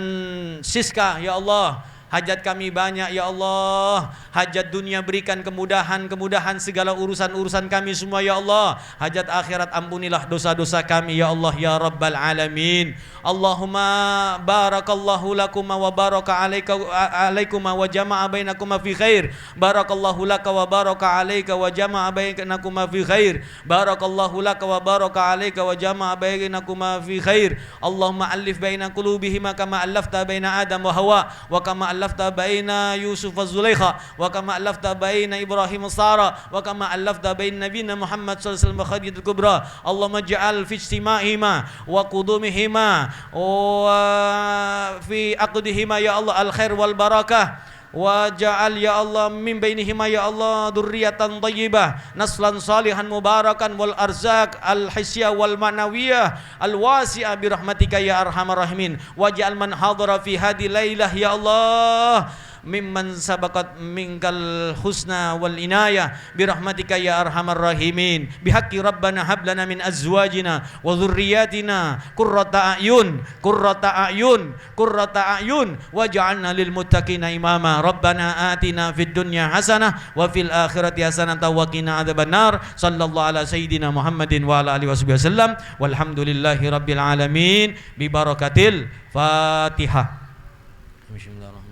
Siska ya Allah. Hajat kami banyak ya Allah. Hajat dunia berikan kemudahan segala urusan kami semua ya Allah. Hajat akhirat ampunilah dosa-dosa kami ya Allah ya Rabbal Alamin. Allahumma barakallahu lakuma wa baraka alaikuma wa jama'a bainakuma fi khair. Barakallahu laka wa baraka alaika wa jama'a bainakuma fi khair. Barakallahu laka wa baraka alaika wa jama'a bainakuma fi khair. Allahumma alif baina qulubihima kama allafta baina Adam wa Hawa, wa kama allafta baina Yusuf wa Zulaikha, wa kama allafta baina Ibrahim wa Sarah, wa kama allafta baina nabiyina Muhammad sallallahu alaihi wasallam wa Khadijatul Kubra. Allahumma ja'al fi ijtima'ihima wa qudumihima wa fi aqdihima ya Allah al-khair wal barakah, wa ja'al ya Allah min bainihima ya Allah dzurriatan thayyibah naslan salihan mubarakan wal arzaq al hisyah wal ma'nawiyah al wasi'ah bi rahmatika ya arhamar rahimin. Wa ja'al man hadara fi hadhihi lailah ya Allah mimman sabaqat minkal husna wal inayah bi rahmatika ya arhamar rahimin. Bihaqqi rabbana hab lana min azwajina wa dhurriyyatina qurrata a'yun waj'alna lil muttaqina imama. Rabbana atina fid dunya hasanah wa fil akhirati hasanah wa qina adzabannar. Sallallahu ala sayyidina Muhammadin wa ala alihi wasallam. Walhamdulillahi rabbil alamin bi barakatil Fatihah. Bismillahirrahmanirrahim.